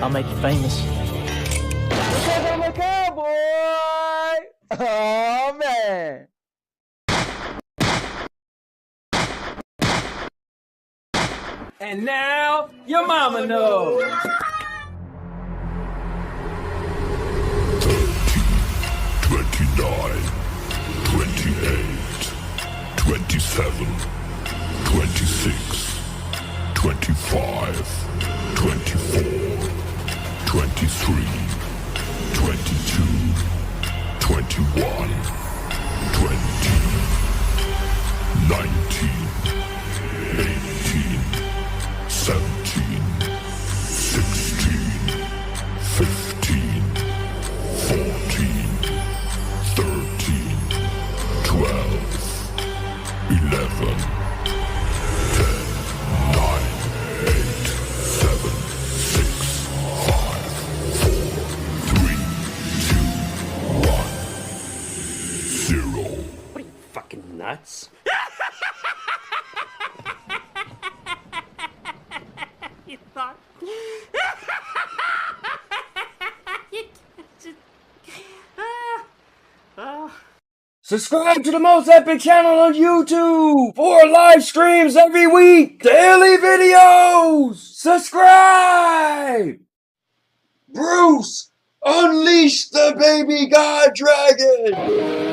I'll make you famous. Because I'm a cowboy! Oh, man! And now, your mama knows. 29, 28, 27, 26, 25, 24, 23, 22, 21, 20, 19, 18, 17, 16, 15, 14, 13, 12, 11, 10, 9, 8, 7, 6, 5, 4, 3, 2, 1, 0. What are you, fucking nuts? You thought... You just... Subscribe to the most epic channel on YouTube for live streams every week. Daily videos. Subscribe. Bruce, unleash the baby god dragon.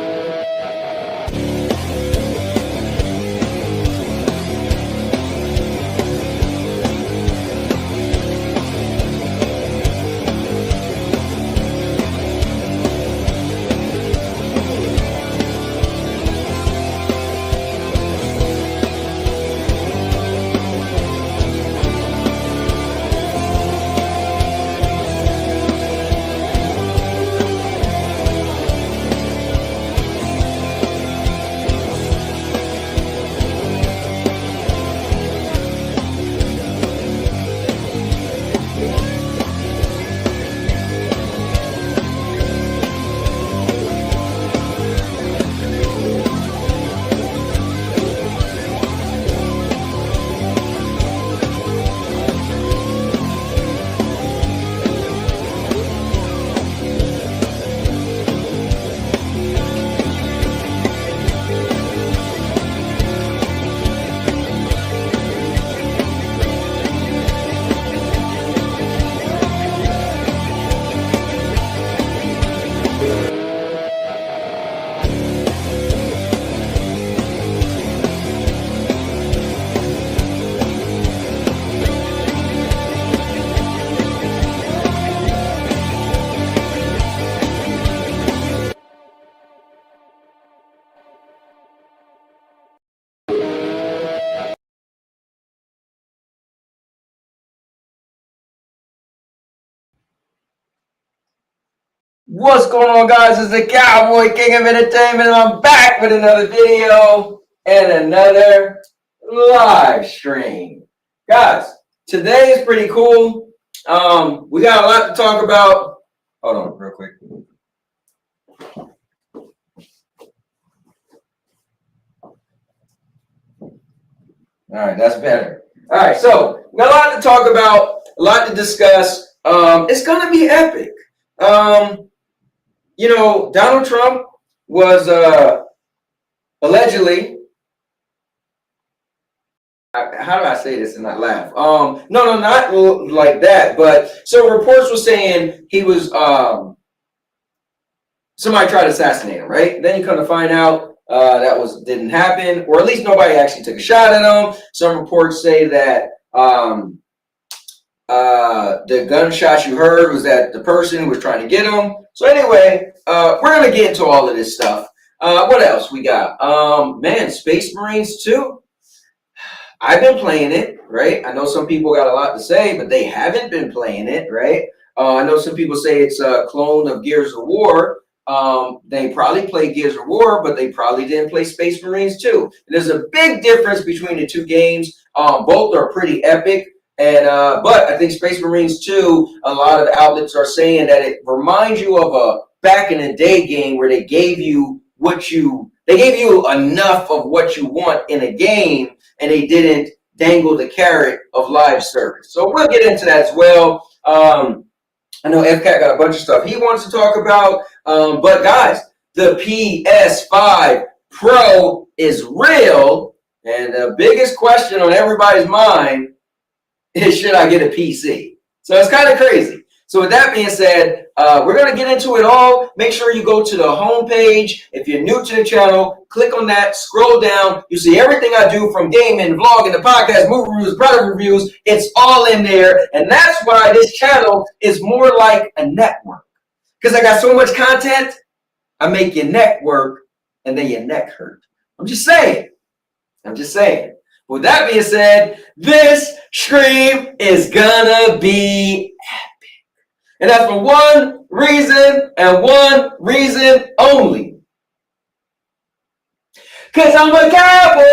What's going on, guys? It's the Cowboy King of Entertainment, and I'm back with another video and another live stream. Guys, today is pretty cool. We got a lot to talk about. Hold on real quick. All right, that's better. All right, so we got a lot to talk about, a lot to discuss. It's going to be epic. You know, Donald Trump was allegedly, how do I say this and not laugh? No, not like that. But so reports were saying he was, somebody tried to assassinate him, right? Then you come to find out that didn't happen, or at least nobody actually took a shot at him. Some reports say that the gunshots you heard was that the person who was trying to get him. So anyway, we're going to get into all of this stuff. What else we got? Man, Space Marines 2. I've been playing it, right? I know some people got a lot to say, but they haven't been playing it, right? I know some people say it's a clone of Gears of War. They probably played Gears of War, but they probably didn't play Space Marines 2. There's a big difference between the two games. Both are pretty epic. And but I think Space Marines 2, a lot of the outlets are saying that it reminds you of a back in the day game where they gave you enough of what you want in a game, and they didn't dangle the carrot of live service. So we'll get into that as well. I know FCAT got a bunch of stuff he wants to talk about. But guys, the PS5 Pro is real. And the biggest question on everybody's mind is, should I get a PC? So it's kind of crazy. So with that being said, we're going to get into it all. Make sure you go to the homepage. If you're new to the channel, click on that, scroll down. You see everything I do from gaming, vlogging, the podcast, movie reviews, product reviews. It's all in there. And that's why this channel is more like a network. Because I got so much content, I make your neck work and then your neck hurt. I'm just saying. With that being said, this stream is gonna be epic. And that's for one reason and one reason only. Cause I'm a cowboy!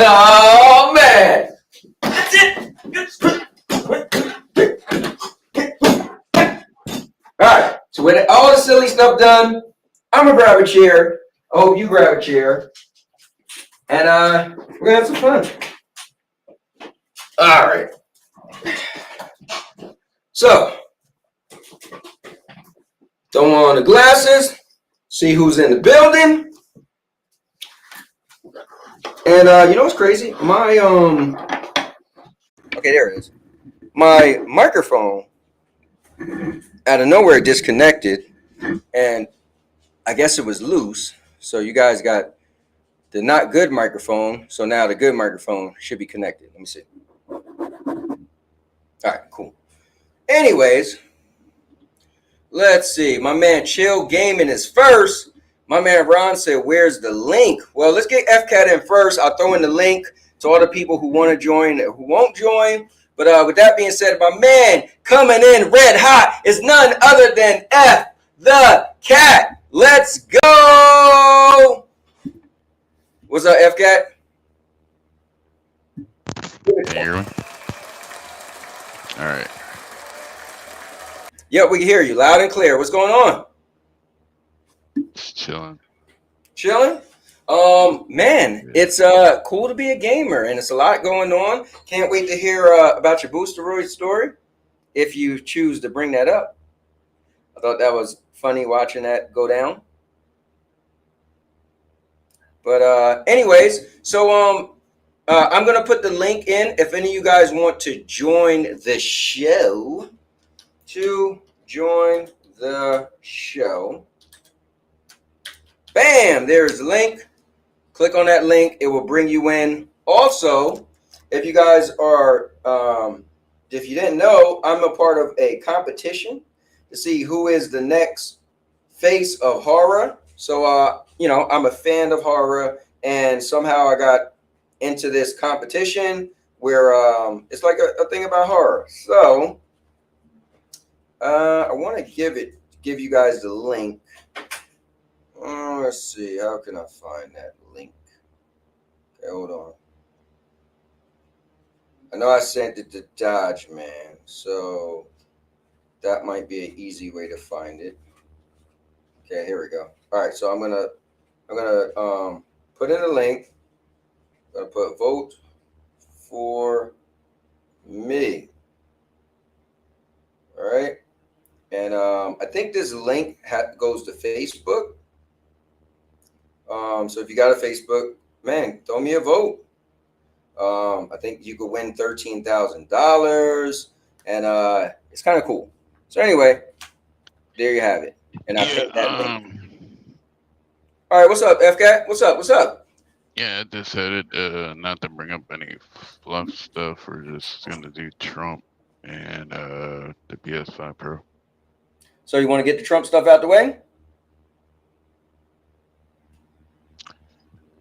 Oh man! That's it! Alright, so with all the silly stuff done, I'm gonna grab a chair. I hope you grab a chair. And we're gonna have some fun. All right. So, throw on the glasses. See who's in the building. And you know what's crazy? My okay, there it is. My microphone out of nowhere disconnected, and I guess it was loose. So you guys got the not good microphone. So now the good microphone should be connected. Let me see. All right, cool. Anyways, let's see. My man Chill Gaming is first. My man Ron said, where's the link? Well, let's get FCAT in first. I'll throw in the link to all the people who want to join, who won't join. But with that being said, my man coming in red hot is none other than F the Cat. Let's go. What's up, FCAT? Can you hear me? All right. Yep, we can hear you loud and clear. What's going on? Just chilling. Chilling? Man, it's cool to be a gamer, and it's a lot going on. Can't wait to hear about your boosteroid story, if you choose to bring that up. I thought that was funny watching that go down. But anyways, so I'm gonna put the link in if any of you guys want to join the show. Bam, there's the link. Click on that link, it will bring you in. Also, if you guys are if you didn't know, I'm a part of a competition to see who is the next face of horror. So you know, I'm a fan of horror, and somehow I got into this competition where it's like a thing about horror. So I want to give you guys the link. Let's see, how can I find that link? Okay, hold on. I know I sent it to Dodge Man, so that might be an easy way to find it. Okay, here we go. All right, so I'm gonna put in a link. I'm gonna put vote for me. All right, and I think this link goes to Facebook. So if you got a Facebook, man, throw me a vote. I think you could win $13,000, and it's kind of cool. So anyway, there you have it. And I picked that link. All right, what's up, FCAT? What's up? Yeah, I decided not to bring up any fluff stuff. We're just gonna do Trump and the PS5 Pro. So you want to get the Trump stuff out the way?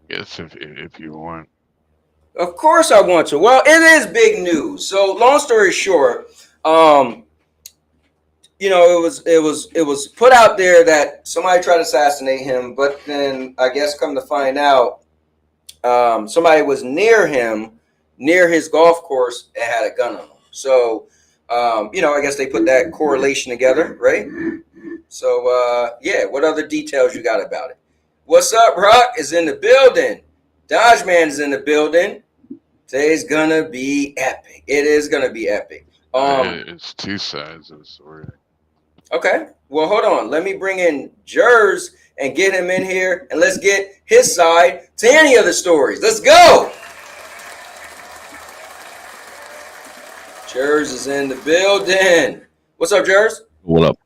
Yes, if you want. Of course I want to. Well, it is big news. So long story short, you know, it was put out there that somebody tried to assassinate him, but then I guess come to find out, somebody was near him, near his golf course, and had a gun on him. So, you know, I guess they put that correlation together, right? So, yeah, what other details you got about it? What's up, Rock is in the building. Dodge Man is in the building. Today's gonna be epic. It is gonna be epic. It's two sides of the story. Okay. Well, hold on. Let me bring in Jers and get him in here, and let's get his side to any of the stories. Let's go. Jers is in the building. What's up, Jers? What up?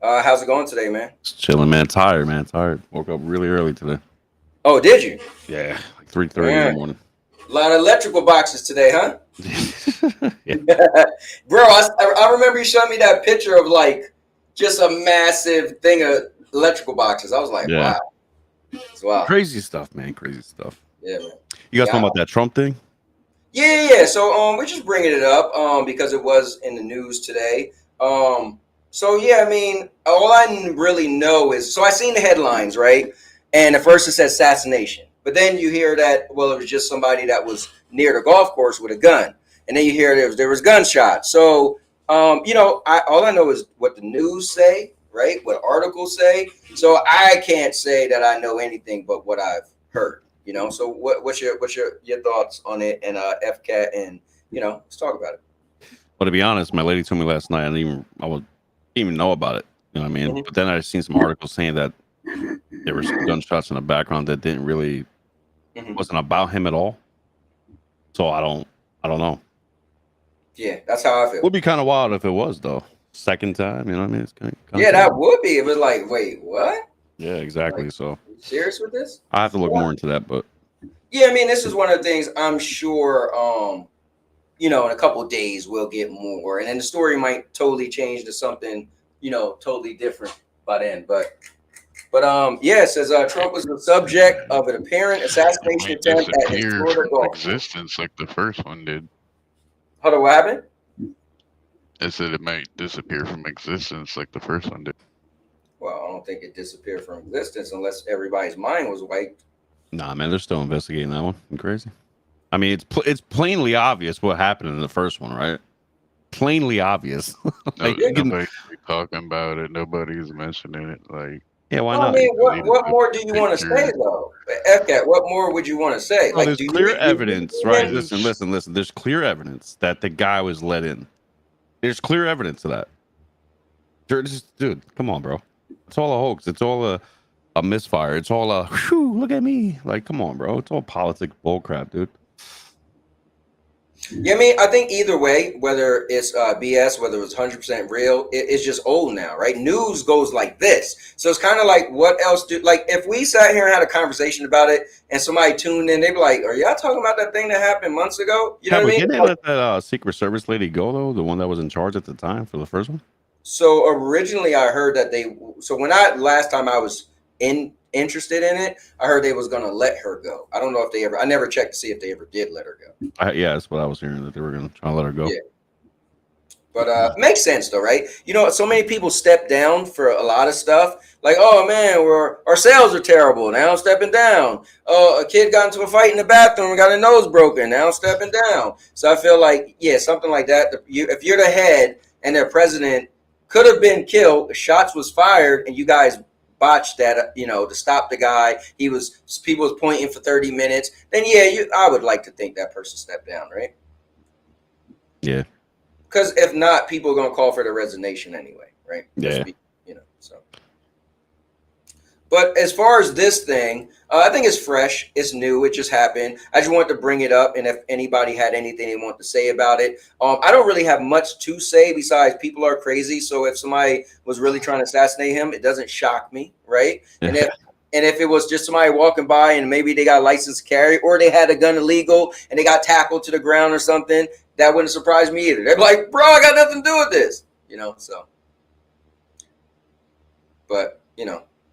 How's it going today, man? Just chilling, man. Tired, man. Tired. Woke up really early today. Oh, did you? Yeah, like 3:30 in the morning. A lot of electrical boxes today, huh? Yeah. Bro, I remember you showing me that picture of like just a massive thing of electrical boxes. I was like, Yeah. wow. It's wild. Crazy stuff, man. Crazy stuff. Yeah, man. You guys talking about that Trump thing? Yeah. So we're just bringing it up because it was in the news today. So yeah, I mean, all I really know is, so I seen the headlines, right? And at first it said assassination, but then you hear that, well, it was just somebody that was near the golf course with a gun, and then you hear there was gunshots. So all I know is what the news say, right? What articles say. So I can't say that I know anything but what I've heard. So what's your thoughts on it? And FCAT, and let's talk about it. Well, to be honest, my lady told me last night. I didn't even know about it. You know what I mean? Mm-hmm. But then I seen some articles saying that there were some gunshots in the background that didn't really wasn't about him at all. So I don't know. Yeah, that's how I feel. Would be kind of wild if it was though. Second time, you know what I mean? It's kind of that would be. It was like, wait, what? Yeah, exactly. Like, so, are you serious with this? I have to look more into that, but yeah, I mean, this is one of the things I'm sure. In a couple of days we'll get more, and then the story might totally change to something, totally different by then. But yeah, it says Trump was the subject of an apparent assassination attempt at his Florida golf existence like the first one did. Hold on, what happened? It said it might disappear from existence like the first one did. Well, I don't think it disappeared from existence unless everybody's mind was wiped. Nah, man, they're still investigating that one. You crazy? I mean, it's plainly obvious what happened in the first one, right? Plainly obvious. Nobody's talking about it. Nobody's mentioning it. Like, yeah, why not? I mean, what more do you want to say, though? FCAT, what more would you want to say? Well, there's clear evidence, right? Listen. There's clear evidence that the guy was let in. There's clear evidence of that. Dude, come on, bro. It's all a hoax. It's all a misfire. It's all a, whew, look at me. Like, come on, bro. It's all politics bullcrap, dude. Yeah, I mean, I think either way, whether it's BS, whether it's 100% real, it's just old now, right? News goes like this. So it's kind of like, what else if we sat here and had a conversation about it and somebody tuned in, they'd be like, are y'all talking about that thing that happened months ago? You know what I mean? Didn't they let that Secret Service lady go, though? The one that was in charge at the time for the first one? So originally I heard that last time I was interested in it, I heard they was going to let her go. I don't know if I never checked to see if they ever did let her go. Yeah, that's what I was hearing, that they were going to try to let her go. Yeah. But makes sense though, right? So many people step down for a lot of stuff. Like, oh man, our sales are terrible. Now I'm stepping down. Oh, a kid got into a fight in the bathroom and got a nose broken. Now I'm stepping down. So I feel like, yeah, something like that. If you're the head and their president could have been killed, shots was fired, and you guys botched that, to stop the guy. People was pointing for 30 minutes. Then yeah, I would like to think that person stepped down, right? Yeah. Because if not, people are gonna call for the resignation anyway, right? Yeah. So. But as far as this thing, I think it's fresh, it's new, it just happened. I just wanted to bring it up, and if anybody had anything they want to say about it, I don't really have much to say besides people are crazy. So if somebody was really trying to assassinate him, it doesn't shock me, right? And if it was just somebody walking by and maybe they got a license to carry, or they had a gun illegal and they got tackled to the ground or something, that wouldn't surprise me either. They'd be like, bro, I got nothing to do with this, so. But,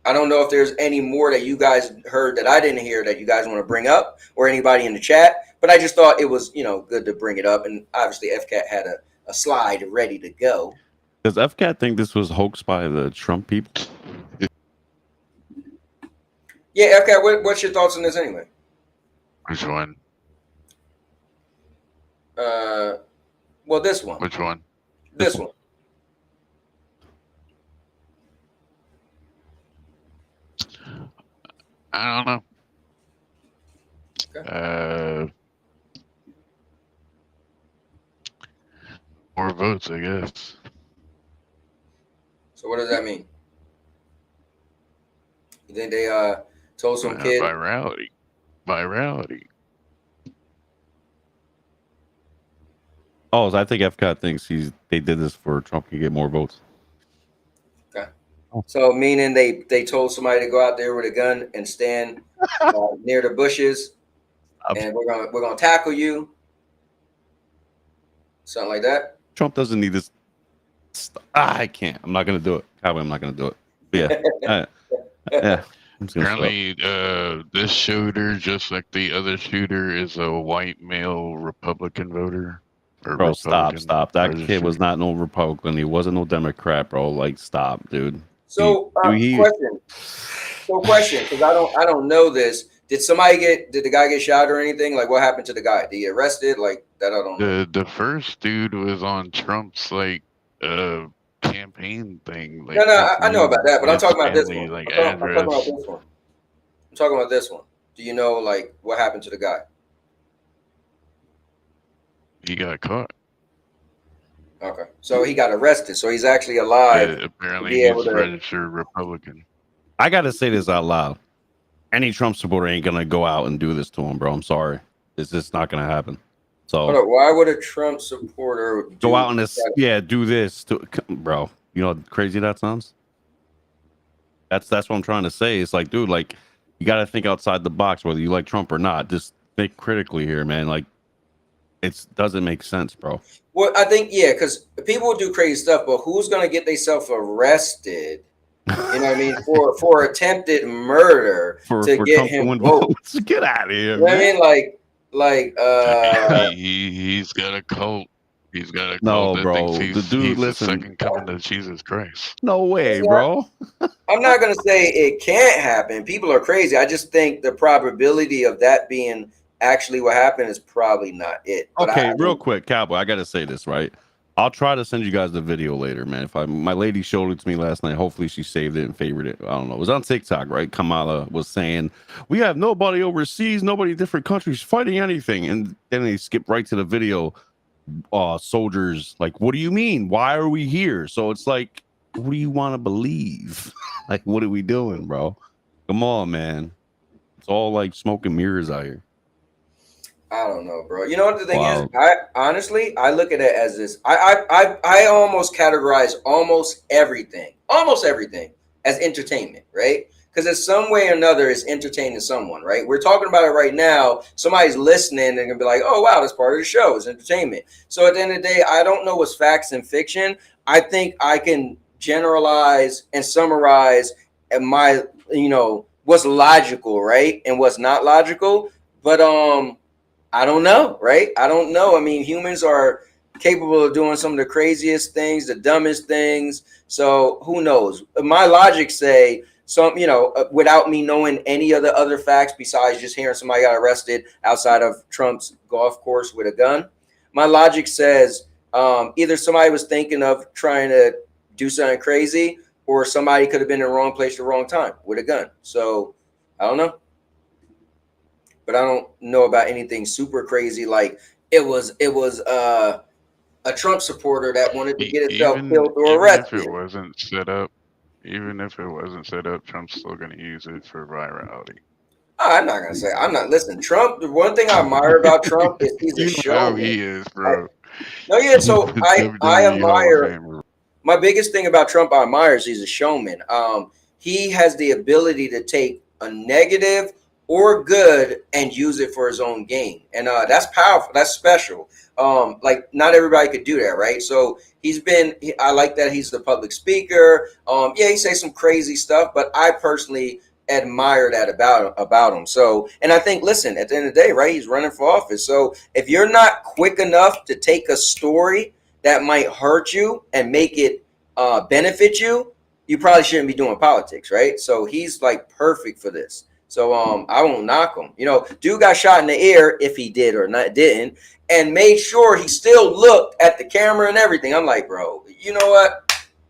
I don't know if there's any more that you guys heard that I didn't hear that you guys want to bring up, or anybody in the chat. But I just thought it was, good to bring it up. And obviously FCAT had a slide ready to go. Does FCAT think this was hoaxed by the Trump people? Yeah, FCAT, what's your thoughts on this anyway? Which one? Well, this one. Which one? This one. I don't know. Okay. votes, I guess. So what does that mean? You think they told some kid? Virality. Virality. Oh, so I think Epcot thinks they did this for Trump to get more votes. Okay. So meaning they told somebody to go out there with a gun and stand near the bushes, and we're gonna tackle you. Something like that. Trump doesn't need this. I can't. I'm not gonna do it. Cowboy, I'm not gonna do it. But yeah. Yeah. Apparently, this shooter, just like the other shooter, is a white male Republican voter. Bro, stop. That kid was not no Republican. He wasn't no Democrat, bro. Like, stop, dude. So, question, because I don't know this. Did the guy get shot or anything? Like, what happened to the guy? Did he get arrested? Like that? I don't know. The first dude was on Trump's campaign thing. Like, no, I know about that, but I'm talking about this one. Like, I'm talking about this one. Do you know like what happened to the guy? He got caught. Okay, so he got arrested. So he's actually alive. Yeah, apparently, he's a registered Republican. I gotta say this out loud. Any Trump supporter ain't gonna go out and do this to him, bro. I'm sorry. It's just not gonna happen. So why would a Trump supporter go out and do this to, bro? You know how crazy that sounds? That's what I'm trying to say. It's like, dude, like you gotta think outside the box, whether you like Trump or not. Just think critically here, man. Like it doesn't make sense, bro. Well, I think because people do crazy stuff, but who's gonna get themselves arrested? You know what I mean? For attempted murder to get Trump him votes. Get out of here. You know what I mean? He's got a cult. He's got a cult. No, that bro. Thinks The dude, he's listen. the second coming to Jesus Christ. No way, bro. I'm not gonna say it can't happen. People are crazy. I just think the probability of that being actually what happened is probably not it. But okay, real quick, Cowboy. I gotta say this, right? I'll try to send you guys the video later, man. My lady showed it to me last night. Hopefully she saved it and favored it. I don't know. It was on TikTok, right? Kamala was saying, we have nobody overseas, nobody in different countries fighting anything. And then they skip right to the video. Soldiers, like, what do you mean? Why are we here? So it's like, what do you want to believe? Like, what are we doing, bro? Come on, man. It's all like smoke and mirrors out here. I don't know, bro. You know what the thing is? I look at it as this. I almost categorize almost everything as entertainment, right? Because in some way or another, it's entertaining someone, right? We're talking about it right now. Somebody's listening and gonna be like, "Oh, wow, that's part of the show. It's entertainment." So at the end of the day, I don't know what's facts and fiction. I think I can generalize and summarize my, what's logical, right, and what's not logical. But I don't know, right? I don't know. I mean, humans are capable of doing some of the craziest things, the dumbest things. So who knows? My logic say without me knowing any of the other facts besides just hearing somebody got arrested outside of Trump's golf course with a gun. My logic says either somebody was thinking of trying to do something crazy, or somebody could have been in the wrong place at the wrong time with a gun. So I don't know. But I don't know about anything super crazy like it was a Trump supporter that wanted to get himself killed or arrested. Even if it wasn't set up, Trump's still going to use it for virality. I'm not gonna say. Listen, Trump. The one thing I admire about Trump is he's a showman. He is, bro. So I admire. My biggest thing about Trump I admire is he's a showman. He has the ability to take a negative or good and use it for his own gain, and that's powerful. That's special. Like not everybody could do that, right? So I like that he's the public speaker. He says some crazy stuff, but I personally admire that about him. So, and I think, listen, at the end of the day, right, he's running for office. So if you're not quick enough to take a story that might hurt you and make it benefit you, you probably shouldn't be doing politics, right? So he's like perfect for this. So I won't knock him. Dude got shot in the air, if he did or not didn't, and made sure he still looked at the camera and everything. I'm like, bro, you know what?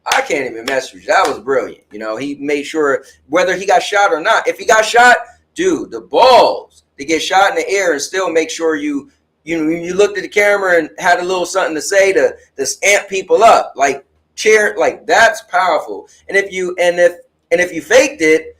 I can't even mess with you. That was brilliant. He made sure whether he got shot or not. If he got shot, dude, the balls to get shot in the air and still make sure you you looked at the camera and had a little something to say to amp people up, like cheer, like that's powerful. And if you faked it,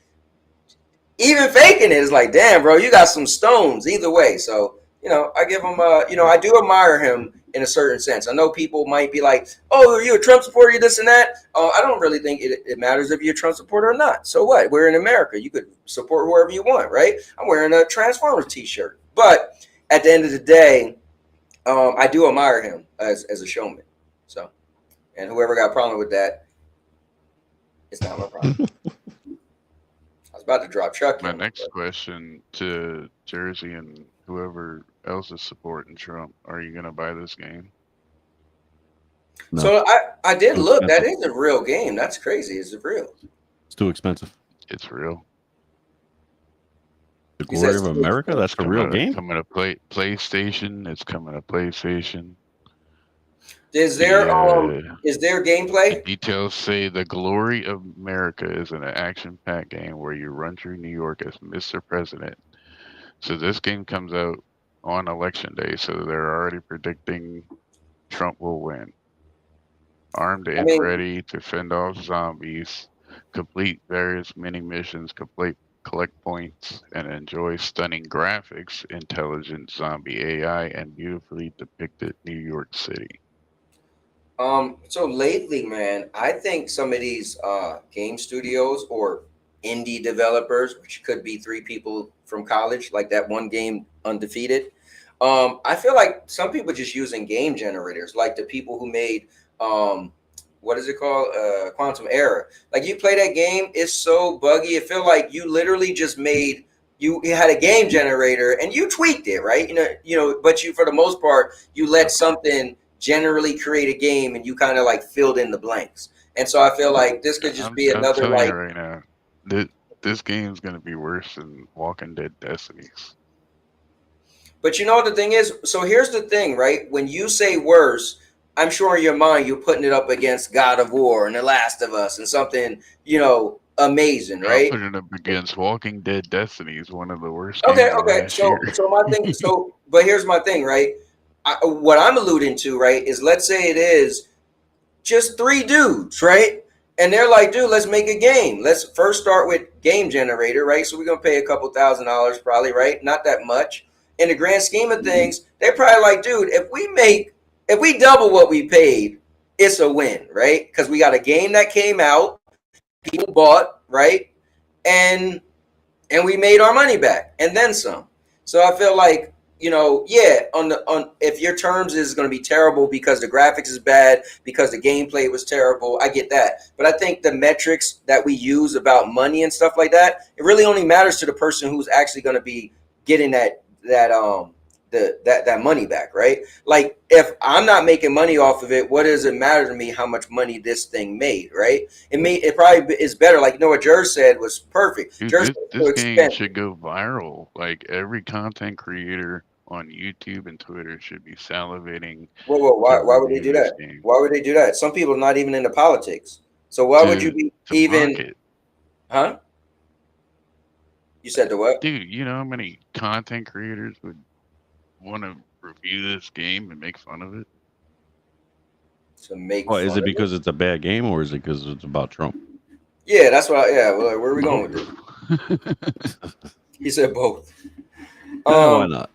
even faking it is like, damn, bro, you got some stones either way. So, I give him, I do admire him in a certain sense. I know people might be like, oh, are you a Trump supporter, you this and that? I don't really think it matters if you're a Trump supporter or not. So what? We're in America. You could support whoever you want, right? I'm wearing a Transformers t-shirt. But at the end of the day, I do admire him as a showman. So, and whoever got a problem with that, it's not my problem. I was about to drop Chuck. My next question to Jersey and whoever else is supporting Trump: are you gonna buy this game? No. So I did look. That is a real game. That's crazy. Is it real? It's too expensive. It's real. The Glory of America? That's a real game? Coming to PlayStation. It's coming to PlayStation. Is there gameplay? The details say The Glory of America is an action-packed game where you run through New York as Mr. President. So this game comes out on election day, so they're already predicting Trump will win. Armed and ready to fend off zombies, complete various mini missions, collect points, and enjoy stunning graphics, intelligent zombie AI, and beautifully depicted New York City. So lately, man, I think some of these game studios or indie developers, which could be 3 people from college, like that one game Undefeated. I feel like some people just using game generators, like the people who made what is it called? Quantum Error. Like you play that game, it's so buggy. It feel like you literally just made you had a game generator and you tweaked it, right? But you, for the most part, you let something generally create a game and you kind of like filled in the blanks. And so I feel like this could just be another I'm like right now. This game's gonna be worse than Walking Dead Destinies. But you know what the thing is? So here's the thing, right? When you say worse, I'm sure in your mind you're putting it up against God of War and The Last of Us and something, amazing, right? I'm putting it up against Walking Dead Destinies, one of the worst Okay. games of last year. So my thing. But here's my thing, right? What I'm alluding to, right, is let's say it is just 3 dudes, right? And they're like, dude, let's make a game. Let's first start with game generator, right? So we're going to pay a couple $1,000s probably, right? Not that much. In the grand scheme of things, they're probably like, dude, if we double what we paid, it's a win, right? Because we got a game that came out, people bought, right? And we made our money back and then some. So I feel like, if your terms is going to be terrible because the graphics is bad, because the gameplay was terrible, I get that. But I think the metrics that we use about money and stuff like that, it really only matters to the person who's actually going to be getting that money back, right? Like if I'm not making money off of it, what does it matter to me how much money this thing made, right? It probably is better. Like what Jer said was perfect. Dude, this game should go viral. Like every content creator on YouTube and Twitter should be salivating. Whoa, why would they do that? Game. Why would they do that? Some people are not even into politics. So why would you be even Huh? You said the what? Dude, you know how many content creators would want to review this game and make fun of it? To make fun is it because it's a bad game or is it because it's about Trump? Yeah, that's why. Yeah, well, where are we going with this? He said both. Why not?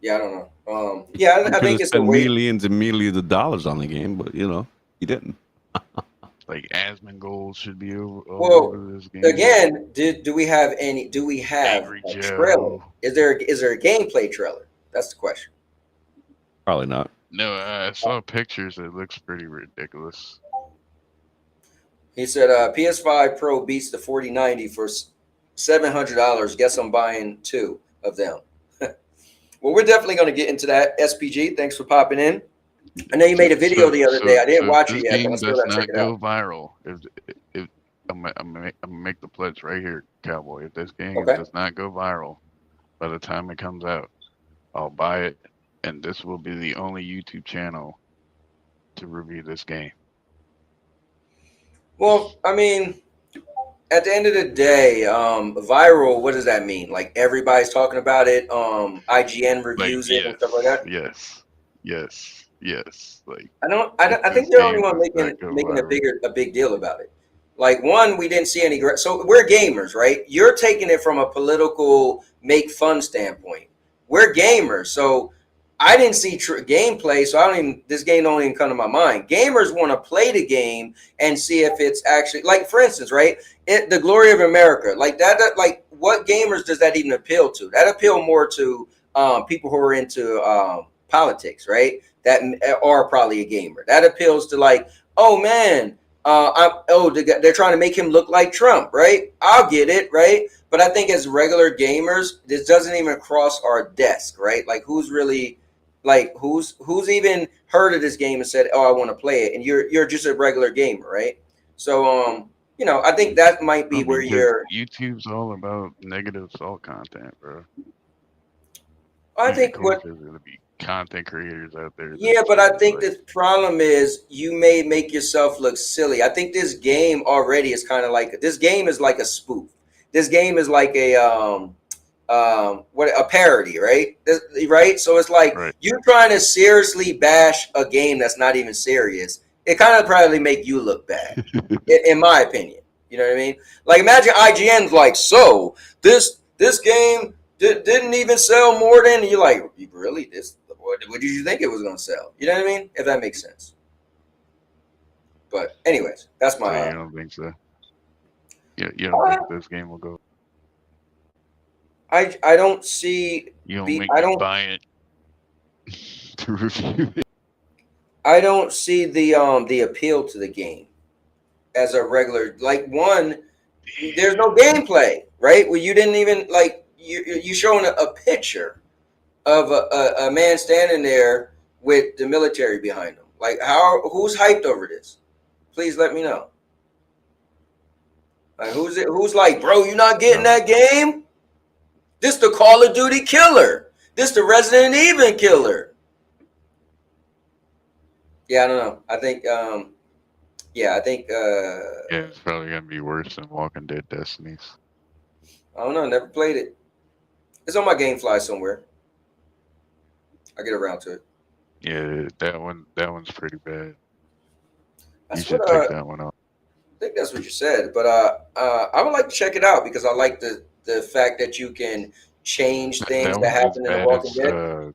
Yeah, I don't know. Yeah, I think it's spent millions and millions of dollars on the game, but he didn't. Like Asmongold should be over this game. Again, do we have a trailer? Is there a gameplay trailer? That's the question. Probably not. No, I saw pictures. It looks pretty ridiculous. He said PS5 Pro beats the 4090 for $700. Guess I'm buying 2 of them. Well, we're definitely going to get into that. SPG, thanks for popping in. I know you made a video the other day. I didn't watch it yet. This game does not go viral. If I'm gonna make the pledge right here, Cowboy. If this game does not go viral by the time it comes out, I'll buy it, and this will be the only YouTube channel to review this game. Well, I mean, at the end of the day, viral, what does that mean? Like everybody's talking about it. IGN Like, reviews it and yes, stuff like that. yes. Like, I this think they're the only game one does not making go making viral. a big deal about it. Like one, we didn't see any. So we're gamers, right? You're taking it from a political make fun standpoint. We're gamers, so I didn't see gameplay, so I don't even. This game don't even come to my mind. Gamers want to play the game and see if it's actually like, for instance, right? The Glory of America, like that. Like, what gamers does that even appeal to? That appeal more to people who are into politics, right? That are probably a gamer. That appeals to like, oh man, they're trying to make him look like Trump, right? I'll get it, right? But I think as regular gamers, this doesn't even cross our desk, right? Like, who's really like who's even heard of this game and said, "Oh, I want to play it," and you're just a regular gamer, right? So I think that might I be where mean, because you're. YouTube's all about negative salt content, bro. I I mean, of think course, what there's gonna be content creators out there Yeah, that's but I just think like, the problem is you may make yourself look silly. I think this game already is kind of like this game is like a spoof. This game is like a what a parody, right? Right? So it's like right. you're trying to seriously bash a game that's not even serious. It kind of probably make you look bad, in my opinion. You know what I mean? Like imagine IGN's like, so this game didn't even sell more than you're like, really this. What did you think it was going to sell? You know what I mean? If that makes sense. But anyways, that's So my. you don't think so? You don't think this game will go? I don't see. You don't Be make me buy it to review it. I don't see the appeal to the game as a regular like one. There's no gameplay, right? Well, you didn't even like you showing a picture of a man standing there with the military behind him. Like who's hyped over this? Please let me know. Like who's it? Who's like, bro? You not getting No, that game? This the Call of Duty killer. This the Resident Evil killer. Yeah, I don't know. I think yeah, I think yeah, it's probably gonna be worse than Walking Dead Destinies. I don't know, never played it. It's on my GameFly somewhere. I'll get around to it. Yeah, that one's pretty bad. You That's what should check that one out. I think that's what you said. But I would like to check it out because I like the fact that you can change things That that one's as happen in The bad Walking as Dead.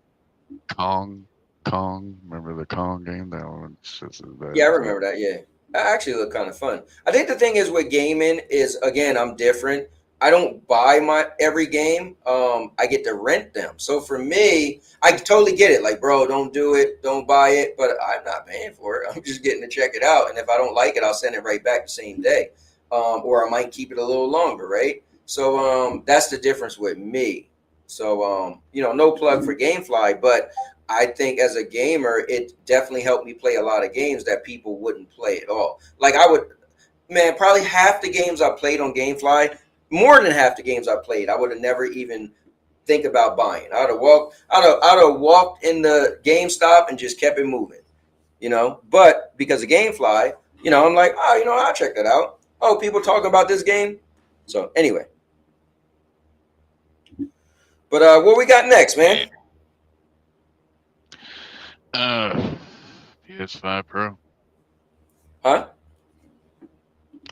Kong. Kong, remember the Kong game? That one's just as bad Yeah, I as that. remember that. Yeah, that actually looked kind of fun. I think the thing is with gaming is again, I'm different. I don't buy my every game. I get to rent them. So for me, I totally get it. Like, bro, don't do it, don't buy it. But I'm not paying for it. I'm just getting to check it out. And if I don't like it, I'll send it right back the same day, or I might keep it a little longer, right? So that's the difference with me. So no plug for GameFly, but I think as a gamer, it definitely helped me play a lot of games that people wouldn't play at all. Like I would, man, probably half the games I played on GameFly, more than half the games I played, I would have never even think about buying. I'd have walked in the GameStop and just kept it moving, But because of GameFly, I'm like, oh, I'll check that out. Oh, people talking about this game. So anyway, but what we got next, man? PS5 Pro. Huh?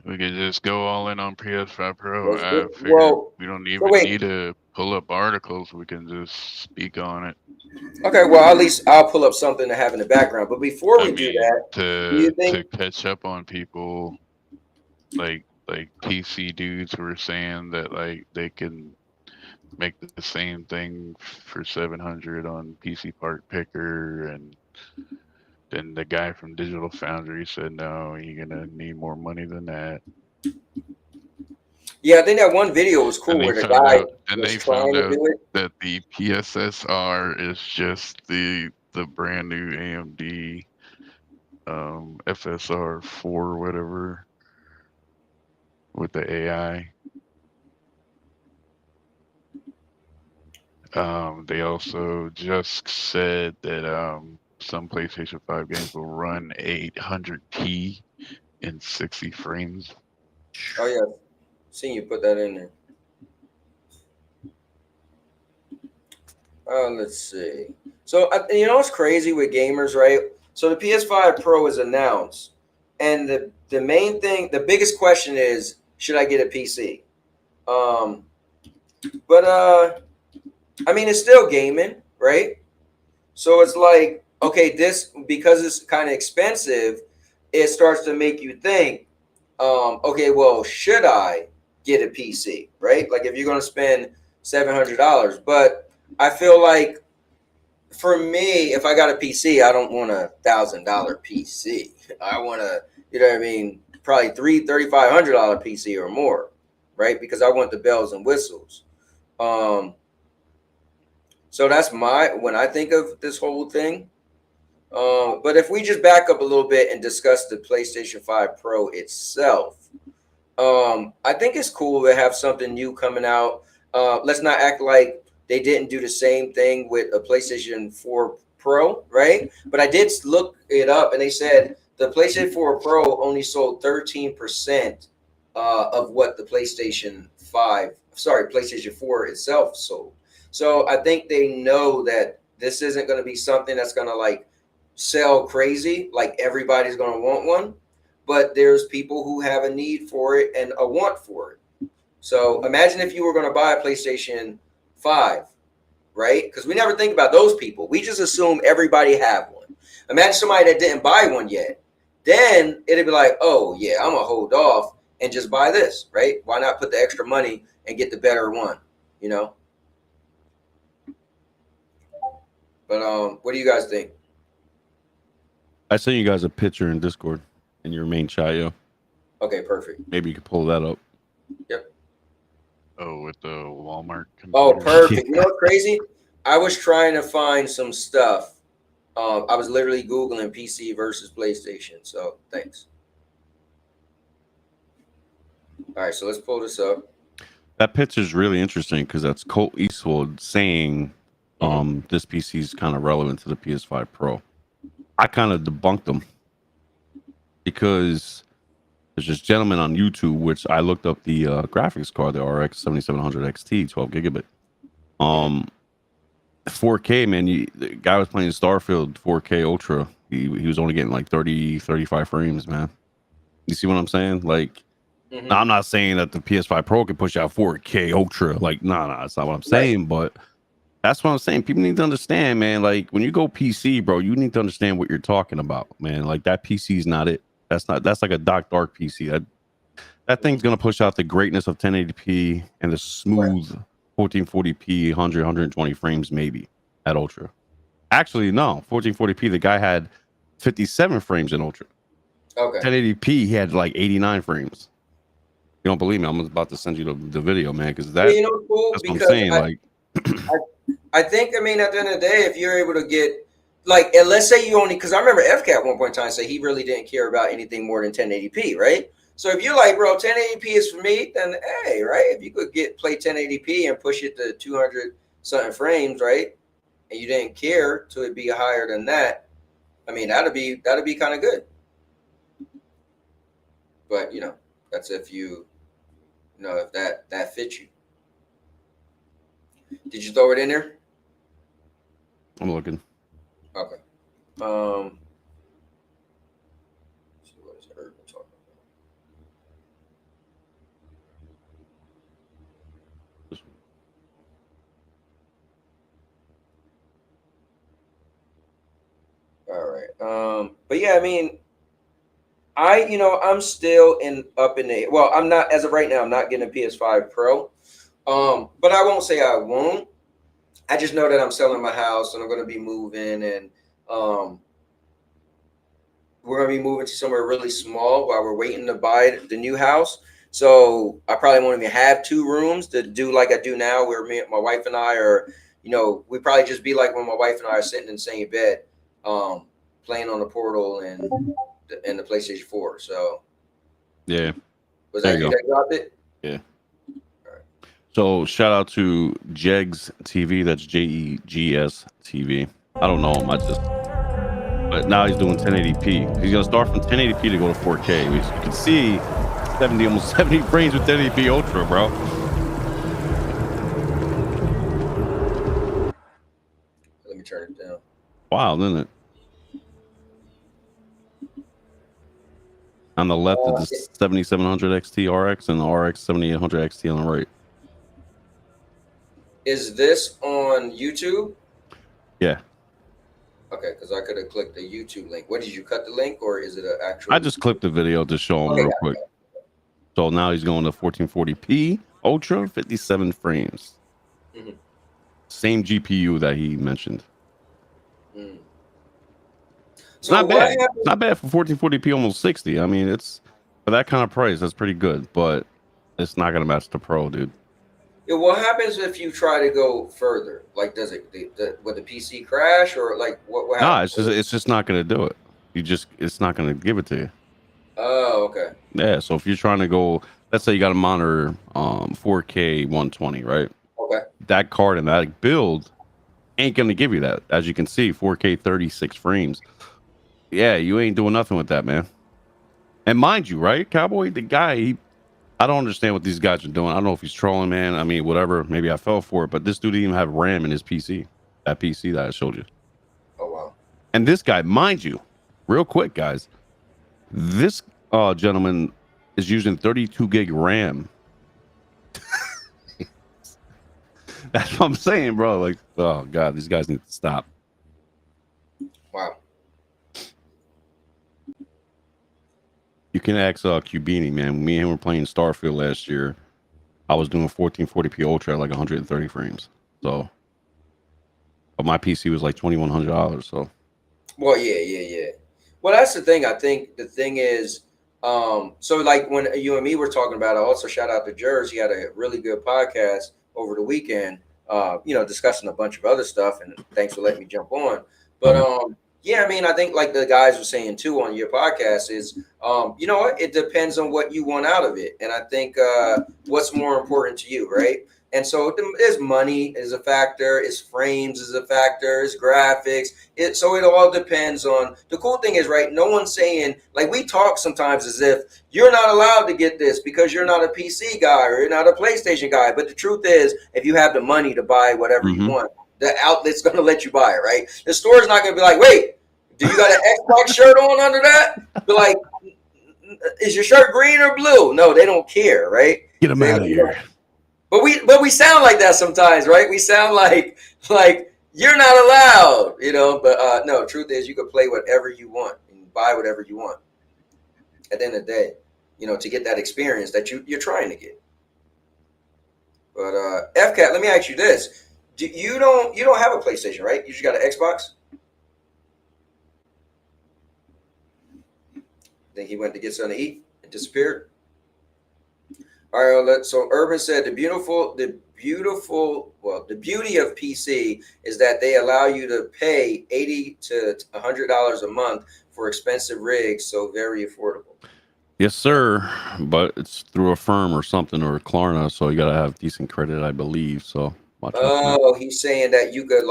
We could just go all in on PS5 Pro. Let's I go. figured Well, we don't so even wait. need to pull up articles. We can just speak on it. Okay, well, at least I'll pull up something to have in the background. But before I we do mean, that, do you to think? catch up on people like PC dudes who are saying that like they can make the same thing for 700 on PC Part Picker, and then the guy from Digital Foundry said no, you're gonna need more money than that. Yeah, I think that one video was cool And they where the found guy out, and was they found trying to out do it. that the PSSR is just the brand new AMD FSR 4 or whatever with the AI. They also just said that some PlayStation 5 games will run 800p in 60 frames. Oh yeah, Seen you put that in there. Let's see. So you know what's crazy with gamers, right? So the PS5 Pro is announced, and the main thing, the biggest question is, should I get a PC? But I mean, it's still gaming, right? So it's like, okay, this, because it's kind of expensive, it starts to make you think, okay, well, should I get a PC, right? Like if you're going to spend $700, but I feel like for me, if I got a PC, I don't want $1,000 PC. I want a, you know what I mean, probably $3,500 PC or more, right? Because I want the bells and whistles. So that's when I think of this whole thing. But if we just back up a little bit and discuss the PlayStation 5 Pro itself, I think it's cool to have something new coming out. Let's not act like they didn't do the same thing with a PlayStation 4 Pro, right? But I did look it up, and they said the PlayStation 4 Pro only sold 13% of what the PlayStation 4 itself sold. So I think they know that this isn't going to be something that's going to like sell crazy, like everybody's going to want one. But there's people who have a need for it and a want for it. So imagine if you were going to buy a PlayStation 5, right? Because we never think about those people. We just assume everybody have one. Imagine somebody that didn't buy one yet. Then it'd be like, oh yeah, I'm going to hold off and just buy this, right? Why not put the extra money and get the better one, you know? But what do you guys think? I sent you guys a picture in Discord in your main chat, yo. Okay, perfect. Maybe you could pull that up. Yep. Oh, with the Walmart computer. Oh, perfect. You know what's crazy? I was trying to find some stuff. I was literally Googling PC versus PlayStation. So thanks. All right, so let's pull this up. That picture is really interesting because that's Colt Eastwood saying this PC is kind of relevant to the PS5 Pro. I kind of debunked them because there's this gentleman on YouTube, which I looked up the graphics card, the RX 7700 XT 12 gigabit. 4K, man. The guy was playing Starfield 4K Ultra. He was only getting like 35 frames, man. You see what I'm saying? Like, now, I'm not saying that the PS5 Pro can push out 4K Ultra. Like, nah, that's not what I'm saying. But that's what I'm saying. People need to understand, man. Like, when you go PC, bro, you need to understand what you're talking about, man. Like, that PC is not it. That's like a dark PC. That thing's gonna push out the greatness of 1080p and the smooth 1440p, 120 frames maybe at Ultra. Actually, no, 1440p. The guy had 57 frames in Ultra. Okay. 1080p, he had like 89 frames. You don't believe me? I'm about to send you the video, man, because that, you know, cool, that's what I'm saying. I think, I mean, at the end of the day, if you're able to get, like, and let's say you only, because I remember FK at one point in time said he really didn't care about anything more than 1080p, right? So if you're like, bro, 1080p is for me, then hey, right? If you could play 1080p and push it to 200 something frames, right? And you didn't care to it be higher than that, I mean, that'd be kind of good. But you know, that's if if that fits you. Did you throw it in there? I'm looking. Okay. Let's see, what is Urban talking about? All right. But yeah, I mean, I'm still up in the, well, I'm not, as of right now, I'm not getting a PS5 Pro. But I won't say I won't. I just know that I'm selling my house and I'm going to be moving, and we're going to be moving to somewhere really small while we're waiting to buy the new house. So I probably won't even have 2 rooms to do like I do now, where my wife and I are, we probably just be like when my wife and I are sitting in the same bed, playing on the Portal and the PlayStation 4. So yeah, was that you that dropped it? Yeah. So shout out to Jegs TV. That's JEGS TV. I don't know him. But now he's doing 1080p. He's gonna start from 1080p to go to 4K. You can see almost 70 frames with 1080p Ultra, bro. Let me turn it down. Wild, isn't it? On the left is the 7700 XT RX and the RX 7800 XT on the right. Is this on YouTube? Yeah. Okay, because I could have clicked the YouTube link. What, did you cut the link, or is it an actual? I just clipped the video to show him real quick. So now he's going to 1440p Ultra, 57 frames. Mhm. Same GPU that he mentioned. Mm. It's not bad. It's not bad for 1440p, almost 60. I mean, it's for that kind of price, that's pretty good. But it's not gonna match the Pro, dude. Yeah, what happens if you try to go further? Like, does it would the PC crash, or like what Nah, happens? it's just not gonna do it. It's not gonna give it to you. Oh, okay. Yeah. So if you're trying to go, let's say you got a monitor 4K 120, right? Okay. That card and that build ain't gonna give you that. As you can see, 4K 36 frames. Yeah, you ain't doing nothing with that, man. And mind you, right, Cowboy, the guy, I don't understand what these guys are doing. I don't know if he's trolling, man. I mean, whatever. Maybe I fell for it, but this dude didn't even have RAM in his PC. That PC that I showed you. Oh wow. And this guy, mind you, real quick, guys, this gentleman is using 32 gig RAM. That's what I'm saying, bro. Like, oh god, these guys need to stop. Wow. You can ask Cubini, man. Me and him were playing Starfield last year. I was doing 1440p Ultra at like 130 frames. So, but my PC was like $2,100. So, Well, yeah. Well, that's the thing. I think the thing is, so like when you and me were talking about it, also shout out to Jers. He had a really good podcast over the weekend, discussing a bunch of other stuff. And thanks for letting me jump on. But yeah, I mean, I think like the guys were saying too on your podcast is, you know what? It depends on what you want out of it. And I think what's more important to you, right? And so there's money is a factor, is frames is a factor, is graphics. So it all depends on. The cool thing is, right, no one's saying, like we talk sometimes as if you're not allowed to get this because you're not a PC guy or you're not a PlayStation guy. But the truth is, if you have the money to buy whatever you want, the outlet's going to let you buy it, right? The store's not going to be like, wait, do you got an Xbox shirt on under that? Be like, is your shirt green or blue? No, they don't care, right? get them out of here. But we sound like that sometimes, right? We sound like you're not allowed, But no, truth is, you can play whatever you want and buy whatever you want. At the end of the day, to get that experience that you're trying to get. But FCAT, let me ask you this: you don't have a PlayStation, right? You just got an Xbox. Think he went to get something to eat and disappeared. All right, so Urban said the beauty of PC is that they allow you to pay $80 to $100 a month for expensive rigs, so very affordable. Yes, sir. But it's through a firm or something or Klarna, so you gotta have decent credit, I believe. So He's saying that you could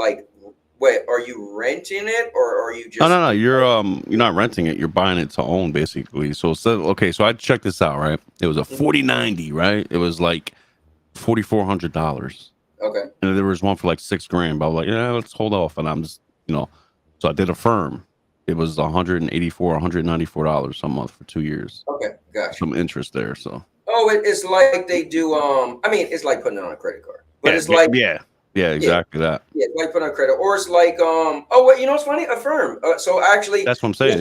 wait, are you renting it or are you just No, you're not renting it, you're buying it to own basically. So so I checked this out, right? It was a 4090, right? It was like $4,400. Okay. And there was one for like $6,000, but I was like, yeah, let's hold off. And I'm just, so I did a firm. It was $194 a month for 2 years. Okay, gotcha. Some interest there, so. Oh, it's like they do. I mean, it's like putting it on a credit card, but it's like yeah, exactly that. Yeah, it's like putting on credit, or it's like it's funny, Affirm. So actually, that's what I'm saying.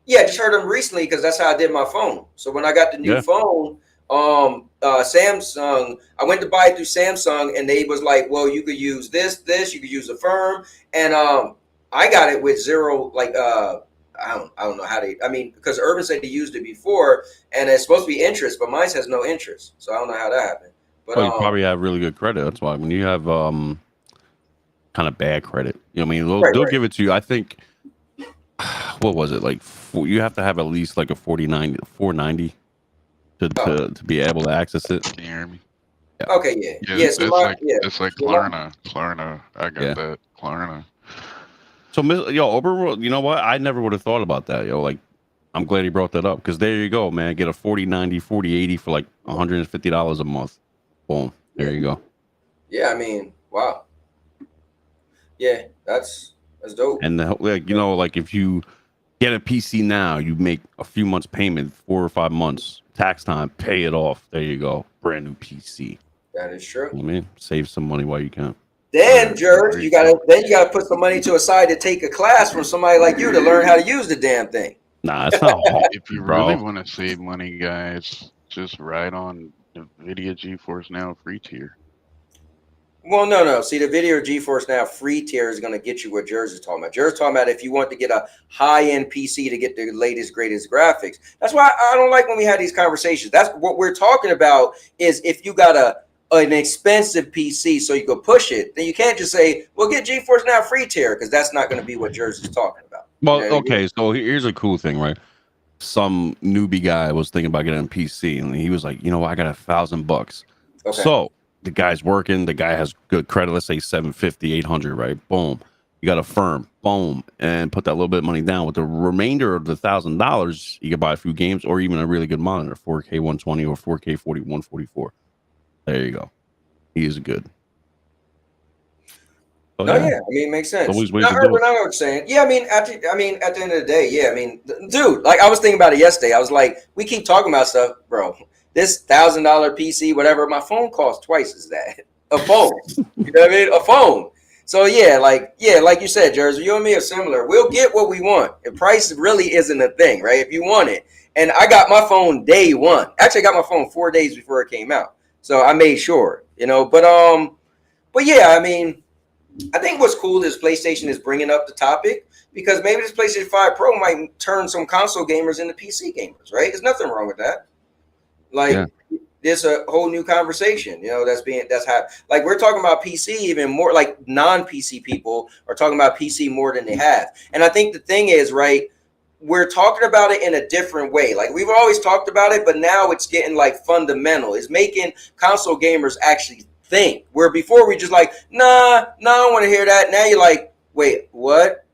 Just heard them recently because that's how I did my phone. So when I got the new phone, Samsung, I went to buy it through Samsung, and they was like, well, you could use this, you could use Affirm, and I got it with zero, I don't know how because Urban said he used it before, and it's supposed to be interest, but mine has no interest, so I don't know how that happened. But you probably have really good credit. That's why when you have kind of bad credit, they'll give it to you. I think what was it like? You have to have at least like a 490 to be able to access it. Can you hear me? Yeah. Okay, yeah. It's like Klarna. I got that Klarna. So, Overworld, you know what? I never would have thought about that, like I'm glad he brought that up because there you go, man. Get a 4090, 4080 for like $150 a month. Boom. There you go. Yeah, I mean, wow. Yeah, that's dope. And like, you know, like if you get a PC now, you make a few months payment, 4 or 5 months, tax time, pay it off. There you go. Brand new PC. That is true. I mean, save some money while you can. Then, George, you gotta put some money to a side to take a class from somebody like you to learn how to use the damn thing. Nah, it's not hard, If you bro. really want to save money, guys, just ride on the Nvidia GeForce Now free tier. Well, no. See, the Video GeForce Now free tier is going to get you what George is talking about. George is talking about if you want to get a high-end PC to get the latest, greatest graphics. That's why I don't like when we have these conversations. That's what we're talking about is if you got an expensive PC so you can push it, then you can't just say, well, get GeForce Now free tier because that's not going to be what George is talking about. Well, okay, so here's a cool thing, right? Some newbie guy was thinking about getting a PC, and he was like, you know what, I got $1,000. Okay. So the guy's working, the guy has good credit, let's say 750, 800, right? Boom. You got a firm, boom, and put that little bit of money down. With the remainder of the $1,000, you can buy a few games or even a really good monitor, 4K 120 or 4K 144. There you go. He is good. Oh, yeah. I mean, it makes sense. Always ways No, to do Urban, it. I know what you're saying. Yeah, I mean, at the end of the day, yeah, I mean, dude, like I was thinking about it yesterday. I was like, we keep talking about stuff, bro. This $1,000 PC, whatever, my phone costs twice as that. A phone. You know what I mean? A phone. So yeah, like you said, Jersey, you and me are similar. We'll get what we want. The price really isn't a thing, right? If you want it. And I got my phone day one. Actually, I got my phone 4 days before it came out. So I made sure, you know, but yeah, I mean, I think what's cool is PlayStation is bringing up the topic because maybe this PlayStation 5 Pro might turn some console gamers into PC gamers, right? There's nothing wrong with that. Like, there's a whole new conversation, you know, that's how, like, we're talking about PC even more, like non-PC people are talking about PC more than they have. And I think the thing is, right, we're talking about it in a different way. Like, we've always talked about it, but now it's getting like fundamental. It's making console gamers actually think, where before we just like, nah, I don't want to hear that. Now you're like, wait, what?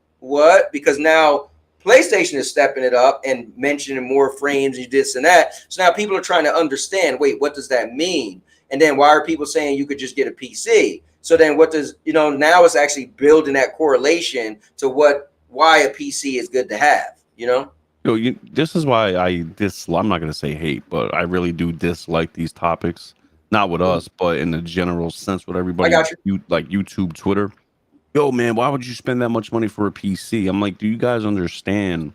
Because now PlayStation is stepping it up and mentioning more frames and this and that. So now people are trying to understand, wait, what does that mean? And then why are people saying you could just get a PC? So then what does, you know, now it's actually building that correlation to why a PC is good to have, you know? This is why I'm not going to say hate, but I really do dislike these topics. Not with us, but in the general sense with everybody. I got you. Like YouTube, Twitter. Yo, man, why would you spend that much money for a PC? I'm like, do you guys understand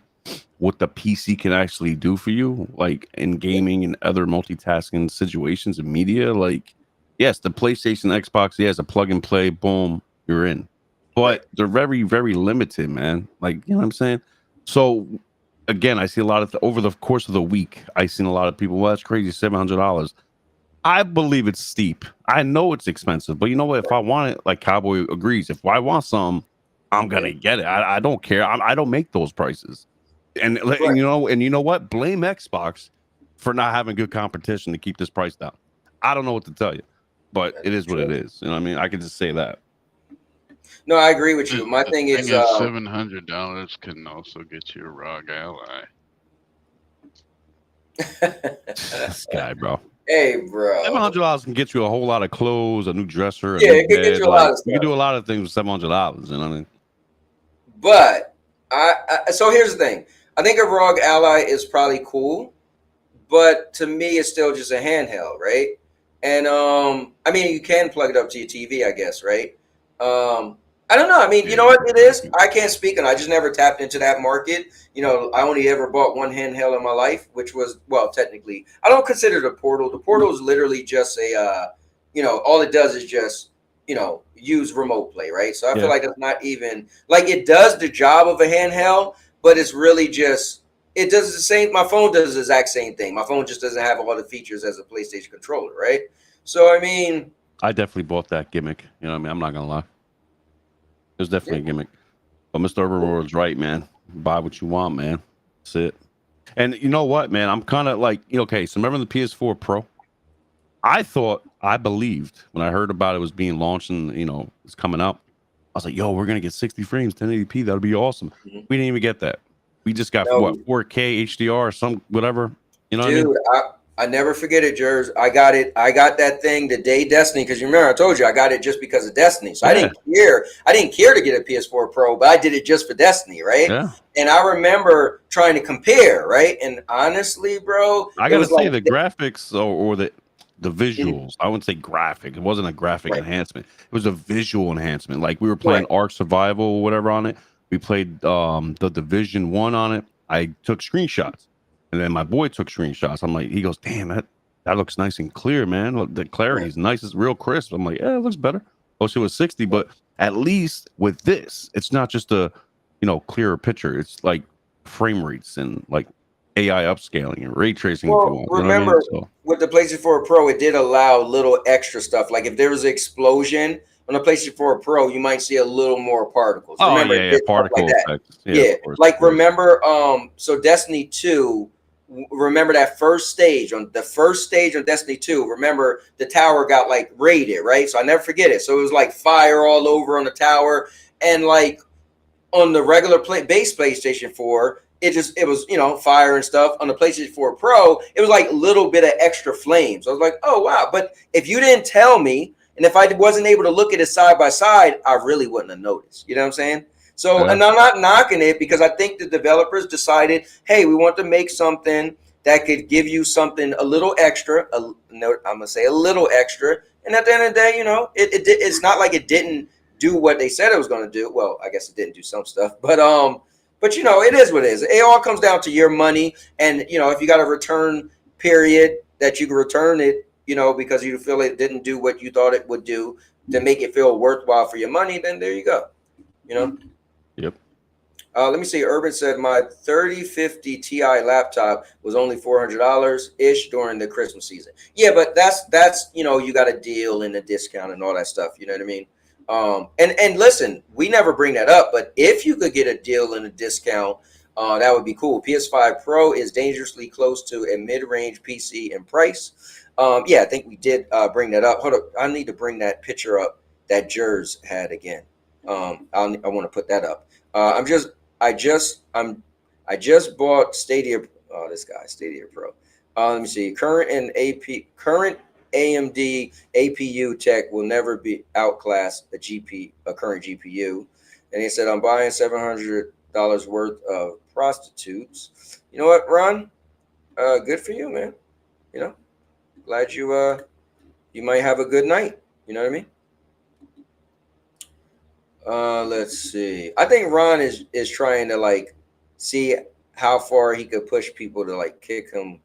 what the PC can actually do for you? Like in gaming and other multitasking situations and media? Like, yes, the PlayStation, Xbox, yes, a plug and play, boom, you're in. But they're very, very limited, man. Like, you know what I'm saying? So, again, I see a lot of, over the course of the week, I've seen a lot of people, well, that's crazy, $700. I believe it's steep. I know it's expensive, but you know what? If I want it, like Cowboy agrees, if I want some, I'm gonna get it. I don't care. I don't make those prices, and you know what? Blame Xbox for not having good competition to keep this price down. I don't know what to tell you, but it is what it is. You know what I mean? I can just say that. No, I agree with you. My thing is $700 can also get you a ROG Ally. This guy, bro. Hey, bro. $700 can get you a whole lot of clothes, a new dresser. Yeah, it can get you a lot of stuff. You can do a lot of things with $700. You know what I mean? But so here's the thing. I think a ROG Ally is probably cool, but to me, it's still just a handheld, right? And I mean, you can plug it up to your TV, I guess, right? I don't know. I mean, you know what it is? I can't speak, and I just never tapped into that market. You know, I only ever bought one handheld in my life, which was, well, technically, I don't consider it a Portal. The Portal is literally just a, you know, all it does is just, you know, use remote play, right? So I feel like it's not even, like, it does the job of a handheld, but it's really just, it does the same. My phone does the exact same thing. My phone just doesn't have all the features as a PlayStation controller, right? So, I mean, I definitely bought that gimmick. You know what I mean? I'm not going to lie. It was definitely a gimmick. But Mr. Overlord's right, man. Buy what you want, man. That's it. And you know what, man? I'm kind of like, okay, so remember the PS4 Pro? I believed when I heard about it was being launched and, you know, it's coming out. I was like, yo, we're going to get 60 frames, 1080p. That'll be awesome. We didn't even get that. We just got No. what 4K HDR or some whatever. You know what I mean? Dude, I never forget it, Jers. I got it. I got that thing the day Destiny, because you remember I told you I got it just because of Destiny. So I Yeah. didn't care. I didn't care to get a PS4 Pro, but I did it just for Destiny, right? Yeah. And I remember trying to compare, right? And honestly, bro, I it gotta was say like the graphics or the visuals. I wouldn't say graphic. It wasn't a graphic Right. enhancement. It was a visual enhancement. Like we were playing Right. Ark Survival or whatever on it. We played the Division 1 on it. I took screenshots. And then my boy took screenshots. I'm like, he goes, damn, that looks nice and clear, man. Look, the clarity's nice. It's real crisp. I'm like, yeah, it looks better. Oh, she was 60, but at least with this, it's not just a, clearer picture. It's like frame rates and like AI upscaling and ray tracing if you Well, want. remember You know what I mean? So, with the PlayStation 4 Pro, it did allow little extra stuff. Like if there was an explosion on the PlayStation 4 Pro, you might see a little more particles. oh Remember, yeah, it yeah, did stuff particle like that. effects. Yeah, of course, like of course. remember, so Destiny 2. Remember that first stage on Destiny 2. Remember the tower got like raided, right? So I never forget it. So it was like fire all over on the tower, and like on the regular base PlayStation 4, it was fire and stuff. On the PlayStation 4 Pro, it was like a little bit of extra flames. I was like, oh wow. But if you didn't tell me, and if I wasn't able to look at it side by side, I really wouldn't have noticed. You know what I'm saying? So, Yeah. and I'm not knocking it, because I think the developers decided, hey, we want to make something that could give you something a little extra. I'm gonna say a little extra. And at the end of the day, it's not like it didn't do what they said it was going to do. Well, I guess it didn't do some stuff, but it is what it is. It all comes down to your money, and if you got a return period that you can return it, because you feel it didn't do what you thought it would do to make it feel worthwhile for your money, then there you go. Yep. Let me see. Urban said my 3050 Ti laptop was only $400 ish during the Christmas season. Yeah, but that's you got a deal and a discount and all that stuff. You know what I mean? And listen, we never bring that up, but if you could get a deal and a discount, that would be cool. PS5 Pro is dangerously close to a mid-range PC in price. Yeah, I think we did bring that up. Hold up, I need to bring that picture up that Jers had again. I want to put that up. I just bought Stadia. Oh, this guy, Stadia Pro. Let me see. Current AMD APU tech will never be outclass a current GPU. And he said, I'm buying $700 worth of prostitutes. You know what, Ron? Good for you, man. Glad you might have a good night. You know what I mean? Let's see. I think Ron is trying to like see how far he could push people to like kick him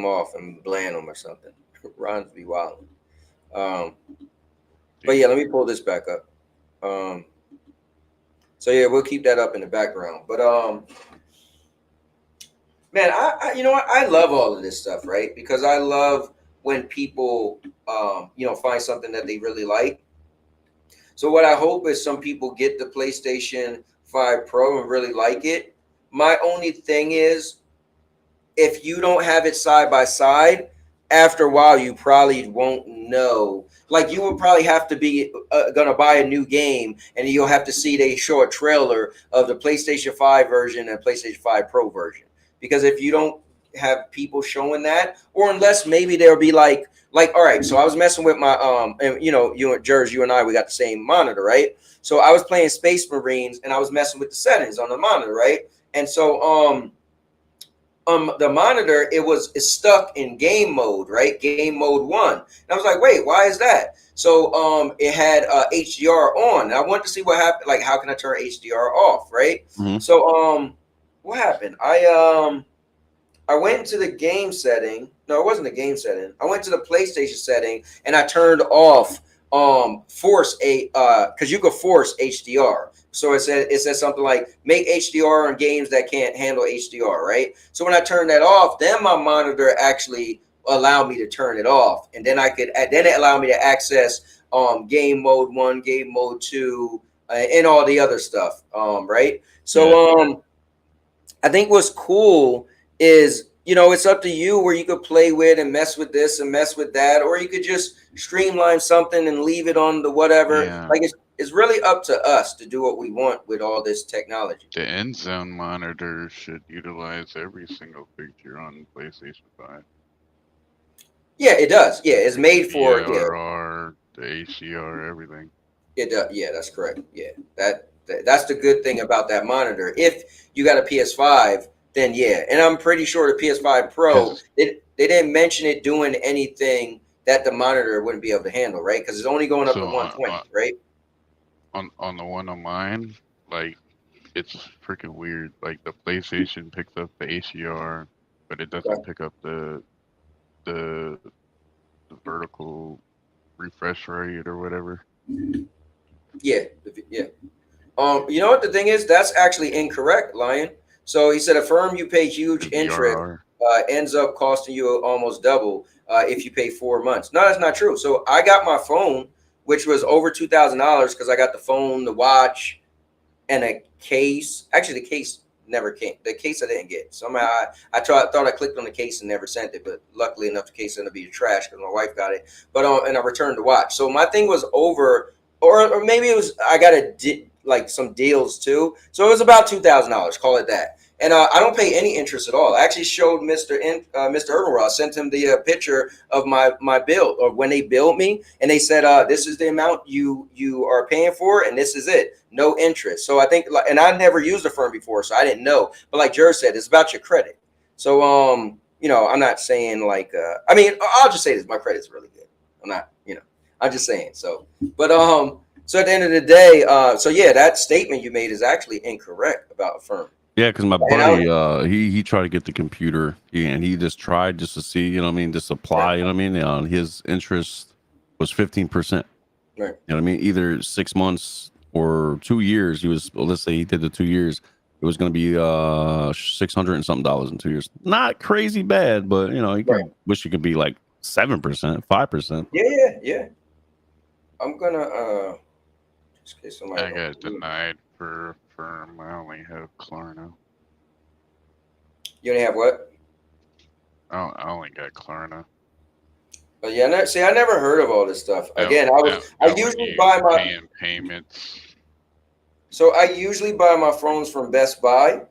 off and bland him or something. Ron's be wild. But yeah, let me pull this back up. So yeah, we'll keep that up in the background. But man, I you know what? I love all of this stuff, right? Because I love when people find something that they really like. So what I hope is some people get the PlayStation 5 Pro and really like it. My only thing is, if you don't have it side by side, after a while, you probably won't know. Like you would probably have to be gonna buy a new game, and you'll have to see they show a trailer of the PlayStation 5 version and PlayStation 5 Pro version. Because if you don't have people showing that, or unless maybe there'll be like, all right. So I was messing with my and you and Jers, you and I, we got the same monitor, right? So I was playing Space Marines, and I was messing with the settings on the monitor, right? And so the monitor, it's stuck in game mode, right? Game mode 1. And I was like, wait, why is that? So it had HDR on. And I wanted to see what happened. Like, how can I turn HDR off, right? Mm-hmm. So what happened? I went into the game setting. No, it wasn't a game setting. I went to the PlayStation setting, and I turned off because you could force HDR. So it said something like make HDR on games that can't handle HDR, right? So when I turned that off, then my monitor actually allowed me to turn it off, and then it allowed me to access game mode 1, game mode 2, and all the other stuff, right? So I think what's cool is, it's up to you where you could play with and mess with this and mess with that, or you could just streamline something and leave it on the whatever. Yeah. Like it's really up to us to do what we want with all this technology. The end zone monitor should utilize every single feature on PlayStation 5. Yeah, it does. Yeah, it's made The for ARR, the HDR, everything. it does. Yeah, that's correct. Yeah, that's the good thing about that monitor. If you got a PS5, then yeah, and I'm pretty sure the PS5 Pro, Because they didn't mention it doing anything that the monitor wouldn't be able to handle, right? Because it's only going up to so 120, right? on the one on mine, like it's freaking weird. Like the PlayStation picks up the HDR, but it doesn't Okay. pick up the vertical refresh rate or whatever. Yeah, yeah. You know what the thing is? That's actually incorrect, Lion. So he said a firm you pay huge The interest VRR. ends up costing you almost double if you pay 4 months. No, that's not true. So I got my phone, which was over $2,000 because I got the phone, the watch, and a case. Actually, the case never came. The case I didn't get. Somehow thought I clicked on the case and never sent it, but luckily enough, the case ended up being trash because my wife got it. But and I returned the watch. So my thing was over, or maybe it was I got like some deals too. So it was about $2,000. Call it that. And I don't pay any interest at all. I actually showed Mr. Urbanraw, sent him the picture of my bill of when they billed me, and they said this is the amount you are paying for, and this is it, no interest. So I think, and I never used a firm before, so I didn't know. But like Jer said, it's about your credit. So I'm not saying like I mean, I'll just say this: my credit's really good. I'm not, I'm just saying. So, but so at the end of the day, so yeah, that statement you made is actually incorrect about a firm. Yeah, because my buddy, he tried to get the computer, and he just tried just to see, just apply, his interest was 15%. Right. You know what I mean? Either 6 months or 2 years. Let's say he did the 2 years. It was going to be $600 and something in 2 years. Not crazy bad, but wish it could be like 7%, 5%. Yeah. I'm gonna just in case somebody I got denied for a firm. I only have Klarna. You only have what? I only got Klarna. But yeah, I never heard of all this stuff. Again, I usually buy my payments. So I usually buy my phones from Best Buy,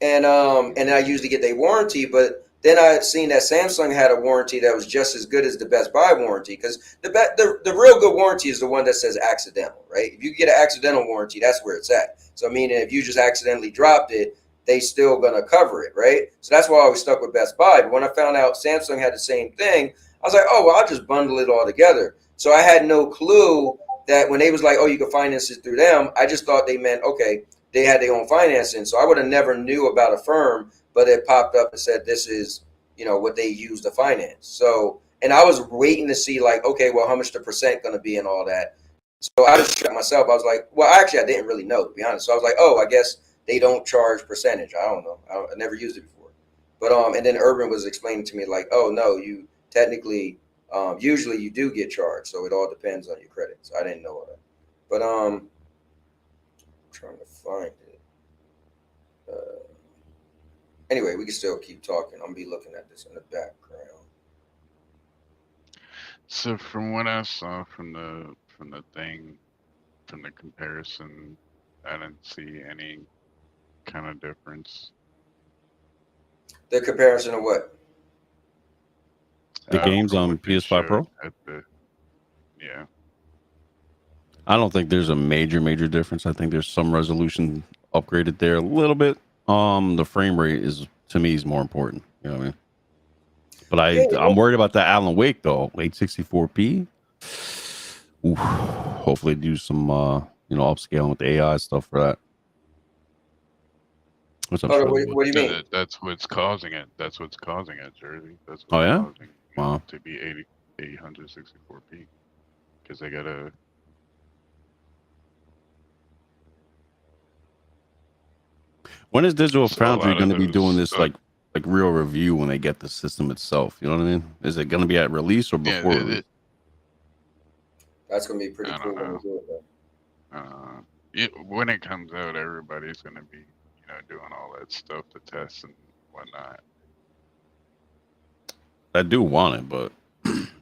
and I usually get their warranty. But then I seen that Samsung had a warranty that was just as good as the Best Buy warranty, because the real good warranty is the one that says accidental, right? If you get an accidental warranty, that's where it's at. So meaning if you just accidentally dropped it, they still gonna cover it, right? So that's why I was stuck with Best Buy. But when I found out Samsung had the same thing, I was like, oh, well, I'll just bundle it all together. So I had no clue that when they was like, oh, you can finance it through them, I just thought they meant, okay, they had their own financing. So I would have never knew about a firm, but it popped up and said, this is, what they use to finance. So, and I was waiting to see like, okay, well, how much the percent going to be and all that. So I just shut myself. I was like, well, actually, I didn't really know, to be honest. So I was like, oh, I guess they don't charge percentage. I don't know. I never used it before. But, and then Urban was explaining to me like, oh, no, you technically, usually you do get charged. So it all depends on your credit. So I didn't know all that. But, I'm trying to find it. Anyway, we can still keep talking. I'm gonna be looking at this in the background. So from what I saw from the comparison, I didn't see any kind of difference. The comparison of what? The games on PS5 Pro? Yeah. I don't think there's a major difference. I think there's some resolution upgraded there a little bit. The frame rate is, to me, is more important. You know what I mean? But I'm worried about that Alan Wake though. 864p. Oof. Hopefully do some upscaling with the AI stuff for that. What do you mean? That's what's causing it. That's what's causing it, Jersey. That's what's causing wow. To be 864p. Because they gotta. When is Digital Foundry going to be doing this like real review when they get the system itself? You know what I mean? Is it going to be at release or before? Release? That's going to be pretty cool when we do it, though. When it comes out, everybody's going to be, doing all that stuff to test and whatnot. I do want it, but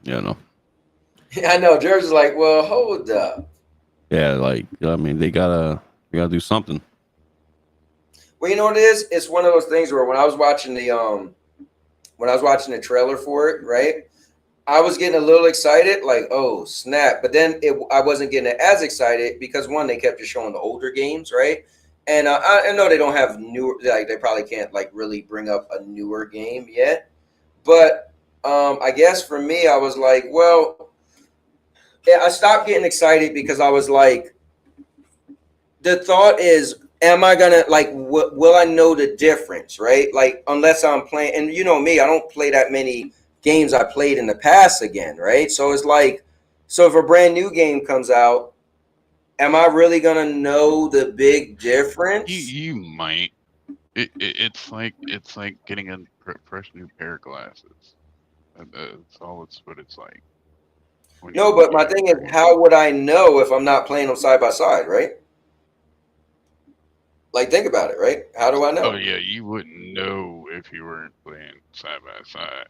yeah, no. I know. George is like, well, hold up. Yeah, like I mean, they gotta do something. Well, you know what it is? It's one of those things where when I was watching the trailer for it, right? I was getting a little excited, like, oh snap! But then I wasn't getting as excited because one, they kept just showing the older games, right? And I know they don't have newer, like they probably can't like really bring up a newer game yet. But I guess for me, I was like, well, yeah, I stopped getting excited because I was like, the thought is, am I gonna like, will I know the difference, right? Like, unless I'm playing, and you know me, I don't play that many games I played in the past again, right? So it's like, so if a brand new game comes out, am I really gonna know the big difference? You might. It's like getting a fresh new pair of glasses. That's all it's what it's like when No, you but my get a thing is, brand new game. how would I know if I'm not playing them side by side, right? Like, think about it, right? How do I Oh know? yeah, you wouldn't know if you weren't playing side by side.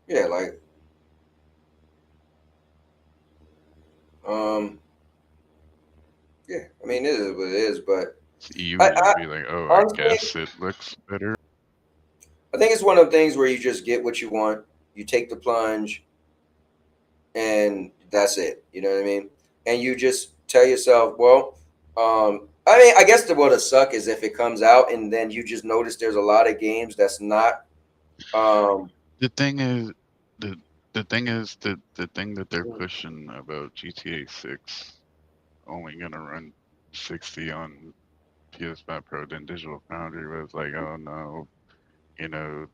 Yeah, like, um, yeah. I mean, it is what it is, but You I, would I just be like, oh, I honestly, guess it looks better. I think it's one of the things where you just get what you want, you take the plunge, and that's it. You know what I mean? And you just tell yourself, well, I mean, I guess the what a suck is if it comes out and then you just notice there's a lot of games that's not. Um, The thing is, the the thing that they're pushing about GTA 6 only gonna run 60 on PS5 Pro. Then Digital Foundry was like, oh no,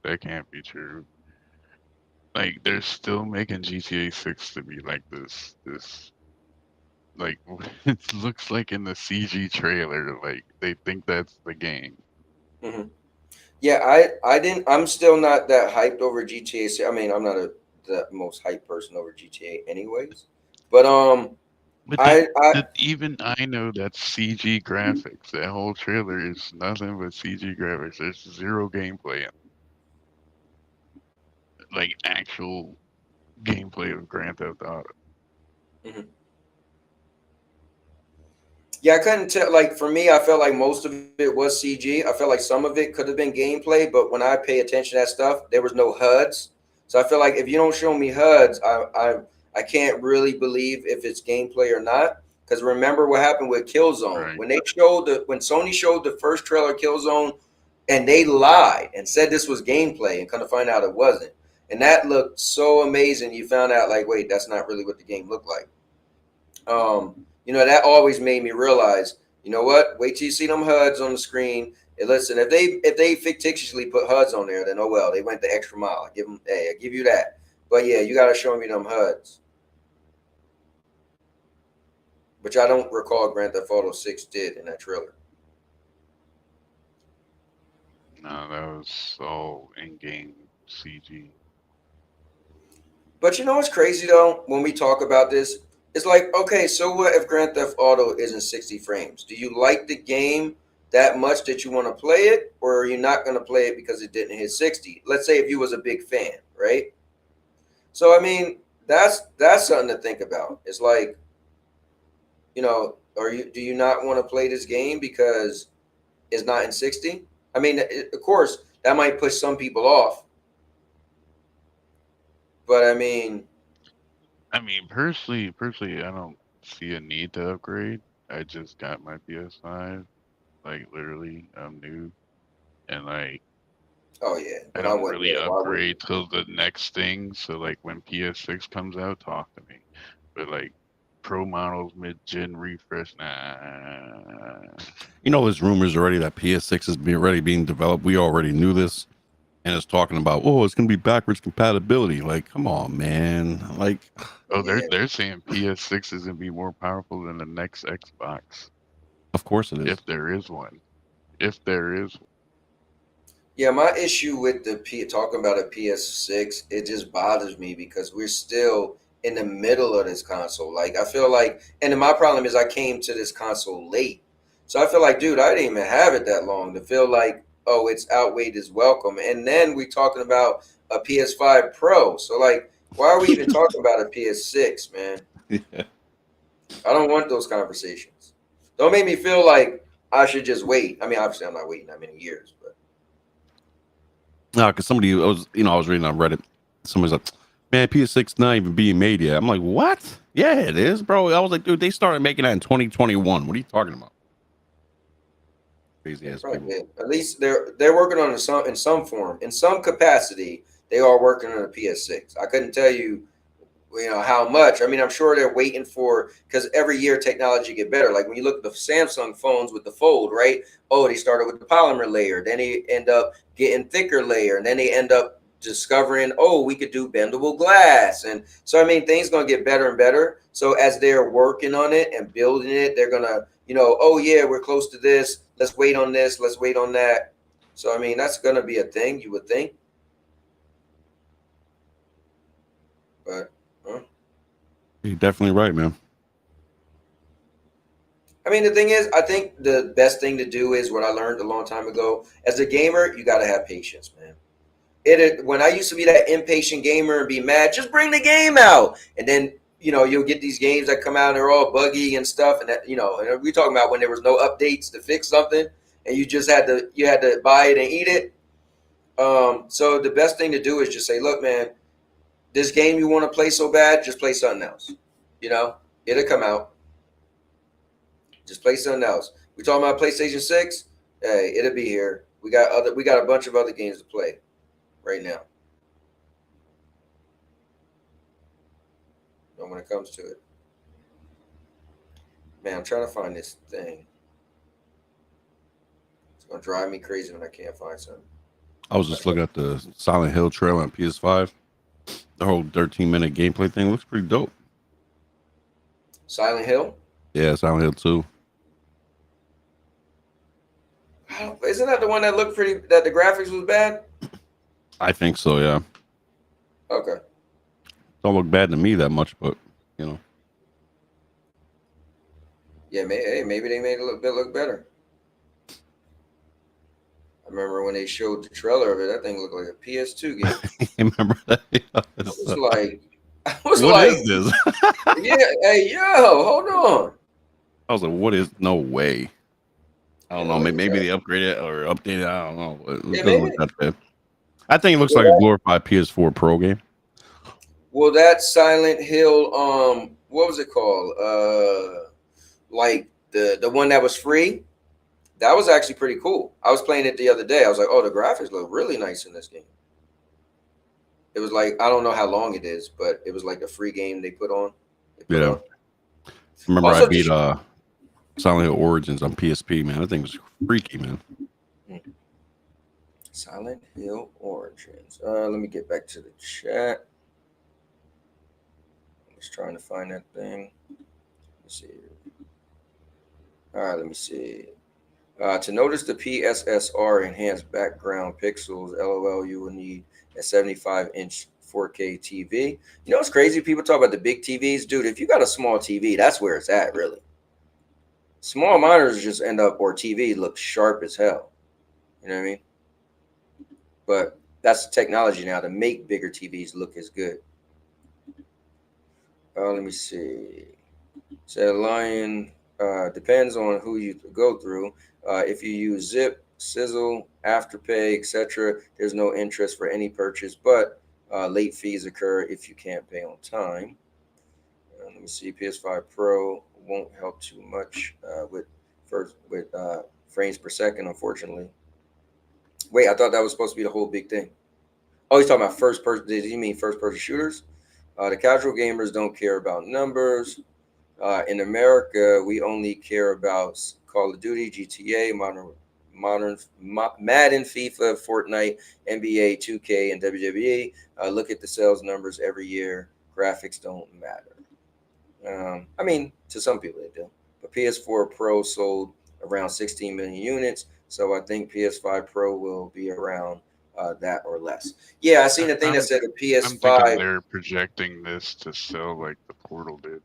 that can't be true. Like they're still making GTA 6 to be like this like it looks like in the CG trailer. Like they think that's the game. mhm. Yeah, I didn't. I'm still not that hyped over GTA. I mean, I'm not the most hyped person over GTA, anyways. But But I that even I know that's CG graphics. That whole trailer is nothing but CG graphics. There's zero gameplay, like actual gameplay of Grand Theft Auto. mhm. Yeah, I couldn't tell. Like for me, I felt like most of it was CG. I felt like some of it could have been gameplay, but when I pay attention to that stuff, there was no HUDs. So I feel like if you don't show me HUDs, I can't really believe if it's gameplay or not. Because remember what happened with Killzone Right. when when Sony showed the first trailer of Killzone, and they lied and said this was gameplay, and kind of find out it wasn't. And that looked so amazing. You found out like, wait, that's not really what the game looked like. That always made me realize, you know what? Wait till you see them HUDs on the screen. And listen, if they fictitiously put HUDs on there, then oh well, they went the extra mile. I give you that. But yeah, you gotta show me them HUDs, which I don't recall Grand Theft Auto 6 did in that trailer. No, that was all in-game CG. But you know what's crazy though? When we talk about this, it's like, okay, so what if Grand Theft Auto isn't 60 frames? Do you like the game that much that you want to play it, or are you not going to play it because it didn't hit 60? Let's say if you was a big fan, right? So I mean, that's something to think about. It's like, do you not want to play this game because it's not in 60? I mean, of course, that might push some people off, but I mean, I mean, personally, I don't see a need to upgrade. I just got my PS5, like literally, I'm new, and like oh yeah, I then I don't wouldn't. really Yeah, why would you? upgrade till the next thing. So like when PS6 comes out, talk to me. But like pro models mid-gen refresh, nah. There's rumors already that PS6 is being developed. We already knew this, and it's talking about, oh, it's gonna be backwards compatibility. Like, come on, man. Like, Oh, they're Yeah. they're saying PS6 is gonna be more powerful than the next Xbox, of course it is. if there is one. If there is, Yeah, my issue with talking about a PS6, it just bothers me because we're still in the middle of this console. Like I feel like, and then my problem is I came to this console late, so I feel like, dude, I didn't even have it that long to feel like, oh, it's outweighed its welcome. And then we talking about a PS5 Pro, so like, why are we even talking about a PS6, man? Yeah. I don't want those conversations. Don't make me feel like I should just wait. I mean, obviously, I'm not waiting that many years, but No, because somebody I was reading on Reddit. Somebody's like, "Man, PS6 not even being made yet." I'm like, "What? Yeah, it is, bro." I was like, "Dude, they started making that in 2021. What are you talking about?" Crazy yeah, ass probably people. did. At least they're working on it in some form, in some capacity. They are working on a PS6. I couldn't tell you, how much. I mean, I'm sure they're waiting for, because every year technology get better. Like when you look at the Samsung phones with the fold, right? Oh, they started with the polymer layer, then they end up getting thicker layer, and then they end up discovering, oh, we could do bendable glass. And so I mean, things gonna get better and better. So as they're working on it and building it, they're gonna, oh yeah, we're close to this. Let's wait on this. Let's wait on that. So I mean, that's gonna be a thing, you would think. But You're definitely right, man. I mean, the thing is, I think the best thing to do is what I learned a long time ago. As a gamer, you got to have patience, man. When I used to be that impatient gamer and be mad, just bring the game out, and then you'll get these games that come out and they're all buggy and stuff, and that and we talking about when there was no updates to fix something, and you had to buy it and eat it. So the best thing to do is just say, look, man, this game you want to play so bad, just play something else. It'll come out. Just play something else. We talking about PlayStation 6? Hey, it'll be here. We got a bunch of other games to play right now. When it comes to it. Man, I'm trying to find this thing. It's gonna drive me crazy when I can't find something. I was just looking at the Silent Hill trailer on PS5. The whole 13-minute gameplay thing looks pretty dope. Silent Hill? Yeah, Silent Hill 2. Isn't that the one that looked pretty, that the graphics was bad? I think so, yeah. Okay. Don't look bad to me that much, but Yeah, maybe they made it look better. I remember when they showed the trailer of it, that thing looked like a PS2 game. remember that? I was What like, is this? yeah, hey, yo, hold on. I was like, what is? No way. I don't Yeah, know. look at Maybe that. they upgraded it or updated it. I don't know. But it Yeah, doesn't maybe. look that bad. I think it looks Well, like a glorified PS4 Pro game. well, that Silent Hill, what was it called? Like the one that was free. That was actually pretty cool. I was playing it the other day. I was like, oh, the graphics look really nice in this game. It was like, I don't know how long it is, but it was like a free game they put on. Yeah. Remember, I Also, beat Silent Hill Origins on PSP, man. That thing was freaky, man. Silent Hill Origins. Let me get back to the chat. I was trying to find that thing. Let's see. All right, let me see. To notice the PSSR enhanced background pixels, LOL, you will need a 75-inch 4K TV. You know what's crazy? People talk about the big TVs. Dude, if you got a small TV, that's where it's at, really. Small monitors just end up, or TV looks sharp as hell. You know what I mean? But that's the technology now to make bigger TVs look as good. Let me see. Said Lion, depends on who you go through. If you use Zip, Sizzle, Afterpay, etc., there's no interest for any purchase, but late fees occur if you can't pay on time. Let me see. PS5 Pro won't help too much with frames per second, unfortunately. Wait, I thought that was supposed to be the whole big thing. Oh, he's talking about first person. Did you mean first person shooters? The casual gamers don't care about numbers. In America, we only care about Call of Duty, GTA, Madden, FIFA, Fortnite, NBA, 2K, and WWE. Look at the sales numbers every year. Graphics don't matter. I mean, to some people they do. But PS4 Pro sold around 16 million units, so I think PS5 Pro will be around that or less. Yeah, I seen a thing that said the I'm thinking PS5. they're projecting this to sell like the Portal did.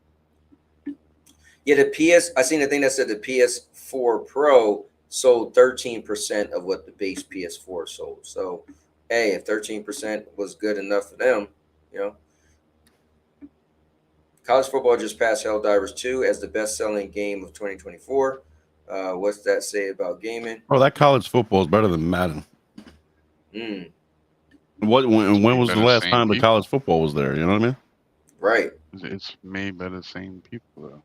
Yeah, I seen a thing that said the PS4 Pro sold 13% of what the base PS4 sold. So, hey, if 13% was good enough for them, you know. College football just passed Helldivers 2 as the best-selling game of 2024. What's that say about gaming? Bro, that college football is better than Madden. Mm, When was by the the last same time the people. college football was there? You know what I mean? right. It's made by the same people though.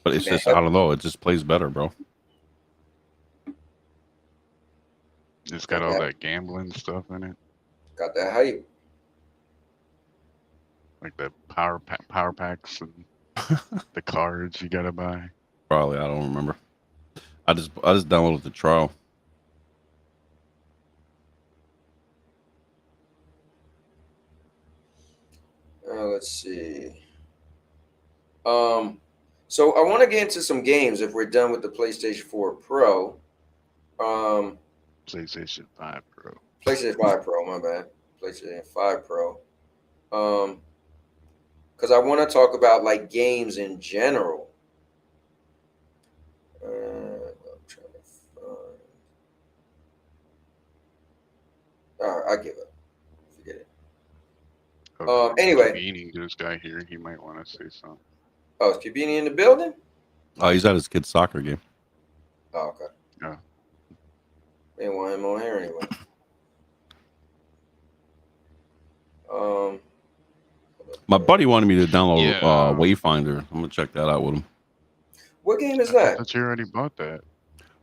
But it's Man. just, I don't know. It just plays better, bro. It's got all that gambling stuff in it, Got that hype. like the power packs and the cards you gotta buy. Probably, I don't remember. I just downloaded the trial. Let's see. So I want to get into some games if we're done with the PlayStation 4 Pro. PlayStation 5 Pro. PlayStation 5 Pro, my bad. PlayStation 5 Pro. Because I want to talk about like games in general. I'm trying to find. All right, I give up. Forget it. Anyway. Beating this guy here, he might want to say something. Oh, is Kibini in the building? Oh, he's at his kid's soccer game. Oh, okay. Yeah. They didn't want him on here anyway. My buddy wanted me to download Yeah. Wayfinder. I'm gonna check that out with him. What game is I that? thought you already bought that.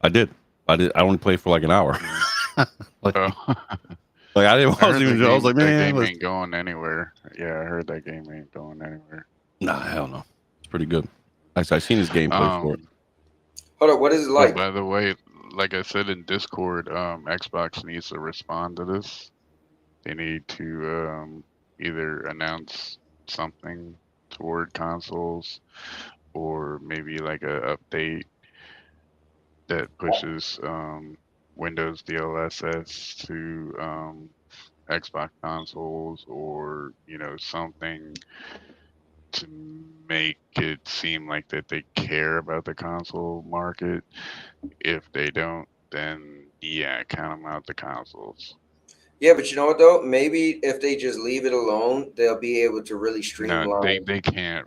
I did. I only played for like an hour. like Oh. I didn't. I was like, that man, game ain't going anywhere. Yeah, I heard that game ain't going anywhere. nah, hell no. It's pretty good. I seen his gameplay for it. Hold up, what is it like? By the way, like I said in Discord, Xbox needs to respond to this. They need to either announce something toward consoles, or maybe like a update that pushes Windows DLSS to Xbox consoles, or something to make it seem like that they care about the console market. If they don't, then yeah, count them out the consoles. Yeah, but you know what though? Maybe if they just leave it alone, they'll be able to really streamline. No, they can't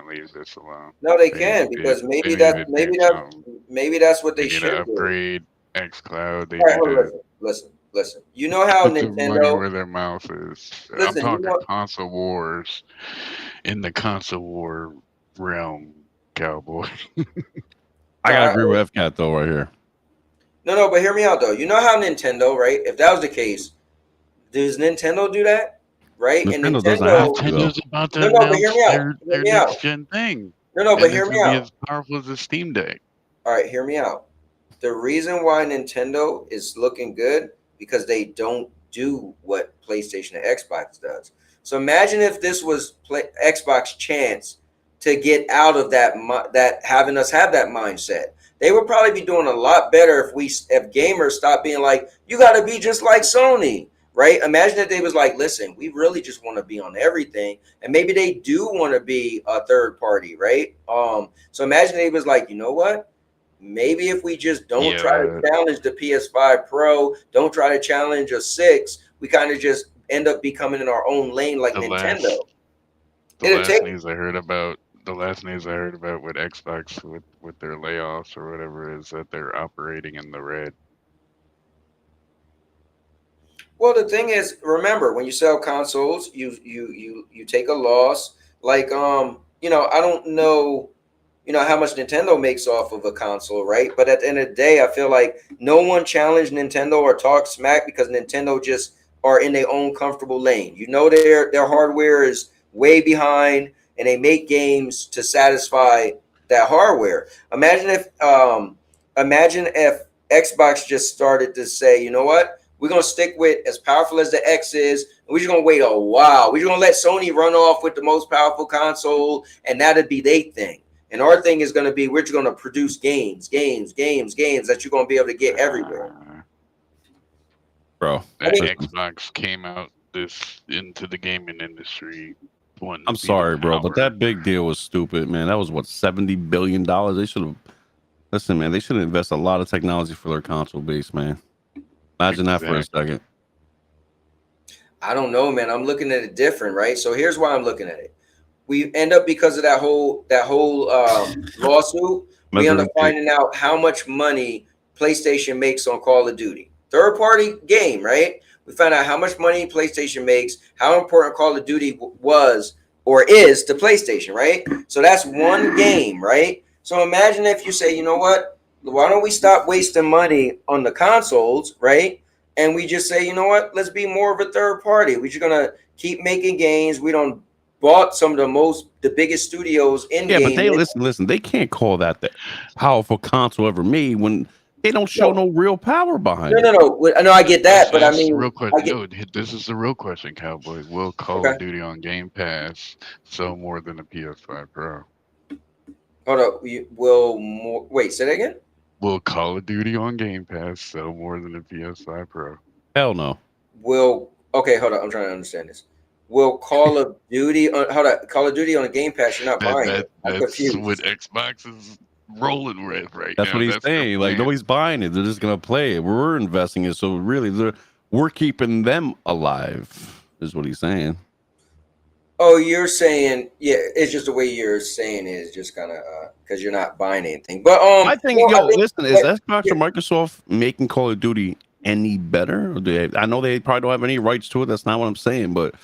leave this alone. No, they can, because maybe that's what they need should to do. upgrade xCloud. They All right, need to listen. You know how put the money Nintendo. where their mouth is. Listen, I'm talking console wars. In the console war realm, cowboy. I gotta agree with FCAT though, right here. No, but hear me out though. You know how Nintendo, right? If that was the case, does Nintendo do that? Right? Nintendo doesn't have to, though. Nintendo's about to but announce hear me out. their next gen thing. No, but And hear it's me gonna be out. as powerful as the Steam Deck. All right, hear me out. The reason why Nintendo is looking good because they don't do what PlayStation and Xbox does. So imagine if this was Xbox chance to get out of that having us have that mindset. They would probably be doing a lot better if gamers stopped being like, you got to be just like Sony, right? Imagine if they was like, listen, we really just want to be on everything, and maybe they do want to be a third party, right? So imagine they was like, you know what? Maybe if we just don't try to challenge the PS5 Pro, don't try to challenge a 6, we kind of just end up becoming in our own lane like Nintendo. The last news I heard about with Xbox with their layoffs or whatever is that they're operating in the red. Well, the thing is, remember, when you sell consoles, you take a loss. Like I don't know, how much Nintendo makes off of a console, right? But at the end of the day, I feel like no one challenged Nintendo or talked smack because Nintendo just are in their own comfortable lane. Their hardware is way behind, and they make games to satisfy that hardware. Imagine if Xbox just started to say, you know what? We're going to stick with as powerful as the X is, and we're just going to wait a while. We're going to let Sony run off with the most powerful console, and that'd be their thing. And our thing is going to be, we're just going to produce games that you're going to be able to get everywhere. Bro, Xbox came out into the gaming industry. I'm sorry, bro, but that big deal was stupid, man. That was what, $70 billion. They should have. Listen, man, they should invest a lot of technology for their console base, man. Imagine that for a second. I don't know, man. I'm looking at it different, right? So here's why I'm looking at it. we end up, because of that whole lawsuit, we end up finding out how much money PlayStation makes on Call of Duty. Third party game, right? We found out how much money PlayStation makes, how important Call of Duty was or is to PlayStation, right? So that's one game, right? So imagine if you say, you know what? Why don't we stop wasting money on the consoles, right? And we just say, you know what? Let's be more of a third party. We're just gonna keep making games. We don't bought some of the biggest studios in Yeah, gaming. but they listen. They can't call that the powerful console ever made when they don't show no real power behind it. No. I know, I get that, but I mean, real question. No, this is the real question, Cowboy. Will Call of Duty on Game Pass sell more than the PS5 Pro? Hold up. Wait, say that again? Will Call of Duty on Game Pass sell more than the PS5 Pro? Hell no. Okay, hold on. I'm trying to understand this. Will Call of Duty Call of Duty on a Game Pass? You're not buying it. I'm confused. What Xbox is rolling with right That's now. what he's saying. Like, nobody's buying it. They're just gonna play it. We're investing it. So really, we're keeping them alive. Is what he's saying. Oh, you're saying, yeah, it's just the way you're saying it is just kind of because you're not buying anything. But I think, listen, is Xbox or Microsoft making Call of Duty any better? Or I know they probably don't have any rights to it. That's not what I'm saying, but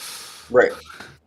right.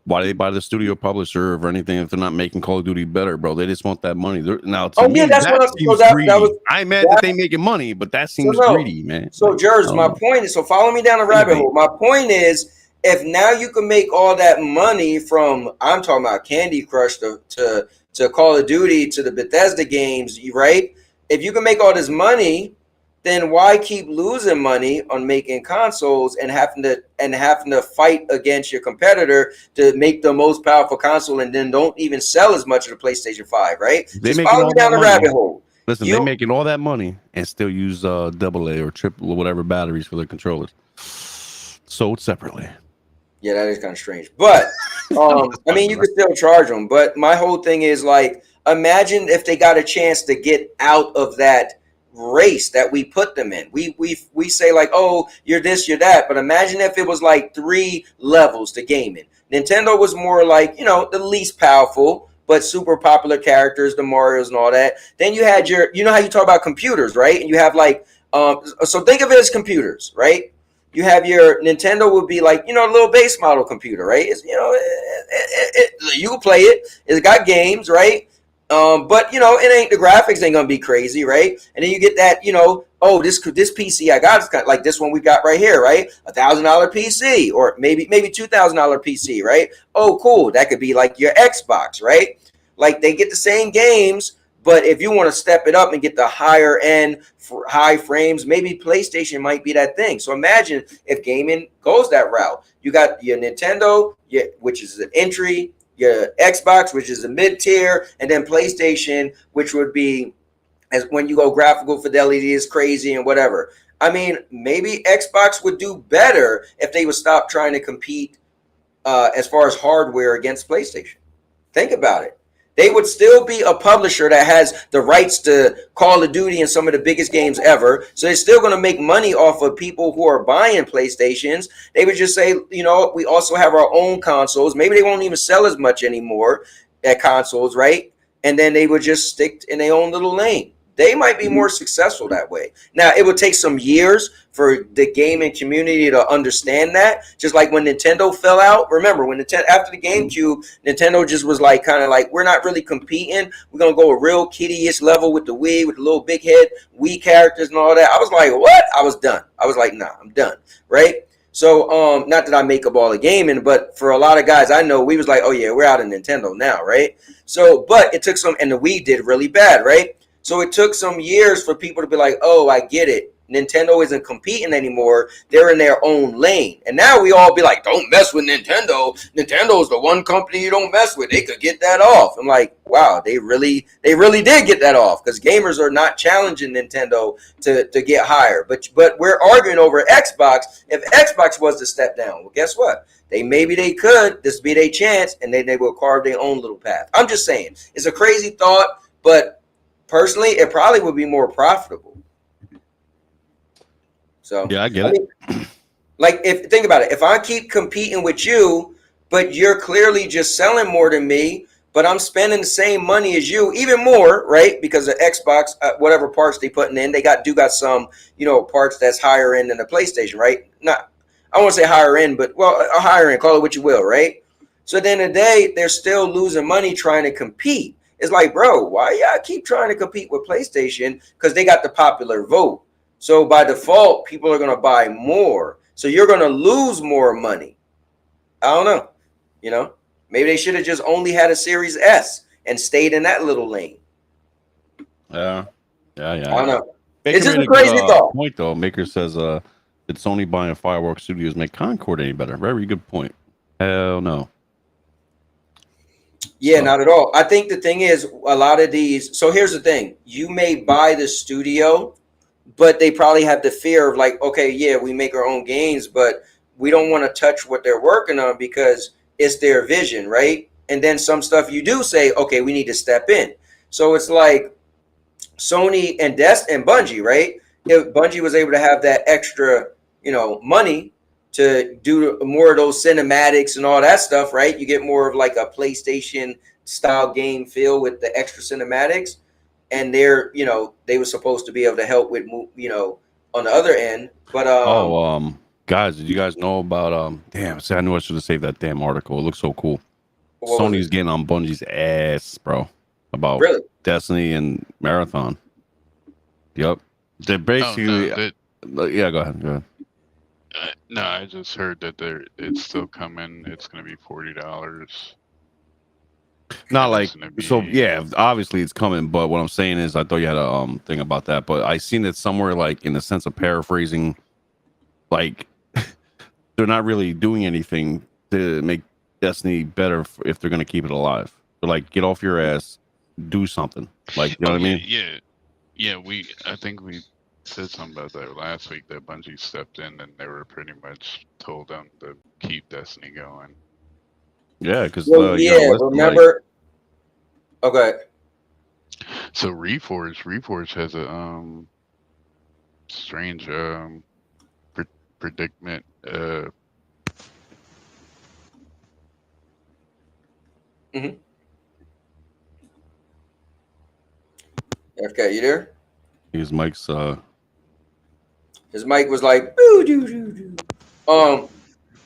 Why do they buy the studio publisher or anything if they're not making Call of Duty better, bro? They just want that money. Now, to me, that's that what seems greedy. I meant that they making money, but that seems greedy, man. So, Jers, my point is, so follow me down the rabbit hole. My point is, if now you can make all that money from, I'm talking about Candy Crush to Call of Duty to the Bethesda games, right? If you can make all this money, then why keep losing money on making consoles and having to fight against your competitor to make the most powerful console and then don't even sell as much of the PlayStation 5, right? Just follow me down the rabbit hole. Listen, they're making all that money and still use AA or triple or whatever batteries for their controllers. Sold separately. Yeah, that is kind of strange. But, I mean, you could still charge them. But my whole thing is, like, imagine if they got a chance to get out of that race that we put them in. We say, like, oh, you're this, you're that. But imagine if it was, like, 3 levels to gaming. Nintendo was more like, the least powerful, but super popular characters, the Marios and all that. Then you had how you talk about computers, right? And you have, like, so think of it as computers, right? You have your Nintendo would be like, a little base model computer, right? It's, you can play it. It's got games, right? But it ain't, the graphics ain't gonna be crazy, right? And then you get that, this PC I got is kind of like this one we got right here, right? $1,000 PC or maybe $2,000 PC, right? Oh, cool. That could be like your Xbox, right? Like they get the same games. But if you want to step it up and get the higher end for high frames, maybe PlayStation might be that thing. So imagine if gaming goes that route. You got your Nintendo, which is an entry, your Xbox, which is a mid-tier, and then PlayStation, which would be, as when you go graphical fidelity is crazy and whatever. I mean, maybe Xbox would do better if they would stop trying to compete as far as hardware against PlayStation. Think about it. They would still be a publisher that has the rights to Call of Duty and some of the biggest games ever. So they're still going to make money off of people who are buying PlayStations. They would just say, we also have our own consoles. Maybe they won't even sell as much anymore at consoles, right? And then they would just stick in their own little lane. They might be more successful that way. Now, it would take some years for the gaming community to understand that. Just like when Nintendo fell out. Remember, when after the GameCube, Nintendo just was like, kind of like, we're not really competing. We're going to go a real kiddie-ish level with the Wii, with the little big head Wii characters and all that. I was like, what? I was done. I was like, nah, I'm done. Right? So, not that I make up all the gaming, but for a lot of guys I know, we was like, oh yeah, we're out of Nintendo now, right? So, but it took some, and the Wii did really bad, right? So it took some years for people to be like, oh, I get it. Nintendo isn't competing anymore. They're in their own lane. And now we all be like, don't mess with Nintendo. Nintendo's the one company you don't mess with. They could get that off. I'm like, wow, they really did get that off because gamers are not challenging Nintendo to get higher. But we're arguing over Xbox. If Xbox was to step down, well, guess what? Maybe they could. This be their chance, and then they will carve their own little path. I'm just saying. It's a crazy thought, but personally, it probably would be more profitable. So yeah, I get it. Like, think about it. If I keep competing with you, but you're clearly just selling more than me, but I'm spending the same money as you, even more, right? Because the Xbox, whatever parts they putting in, they got some, parts that's higher end than the PlayStation, right? Not, I won't say higher end, but a higher end, call it what you will, right? So at the end of the day, they're still losing money trying to compete. It's like, bro, why y'all keep trying to compete with PlayStation? Because they got the popular vote. So by default, people are going to buy more. So you're going to lose more money. I don't know. Maybe they should have just only had a Series S and stayed in that little lane. Yeah. I don't know. Baker It's just made a crazy thought. point though. Maker says, did Sony buying Fireworks Studios make Concord any better? Very good point. Hell no. Yeah, not at all. I think the thing is, a lot of these. So here's the thing: you may buy the studio, but they probably have the fear of like, okay, yeah, we make our own games, but we don't want to touch what they're working on because it's their vision, right? And then some stuff you do say, okay, we need to step in. So it's like Sony and and Bungie, right? If Bungie was able to have that extra, money to do more of those cinematics and all that stuff, right? You get more of like a PlayStation style game feel with the extra cinematics, and they were supposed to be able to help with, on the other end. But guys, did you guys know about damn, see, I knew I should have saved that damn article. It looks so cool. Sony's getting on Bungie's ass, bro, about really? Destiny and Marathon. Yep. They're basically yeah, go ahead. No, I just heard that it's still coming. It's going to be $40. Not like so. Yeah, obviously it's coming. But what I'm saying is, I thought you had a thing about that. But I seen it somewhere, like in the sense of paraphrasing, like they're not really doing anything to make Destiny better if they're going to keep it alive. They're like, get off your ass, do something. Like, you know what I mean? Yeah. I think we said something about that last week. That Bungie stepped in and they were pretty much told them to keep Destiny going. Yeah, because remember. Okay. So Reforge has a strange predicament. Okay, you there? His mic's His mic was like boo doo doo doo.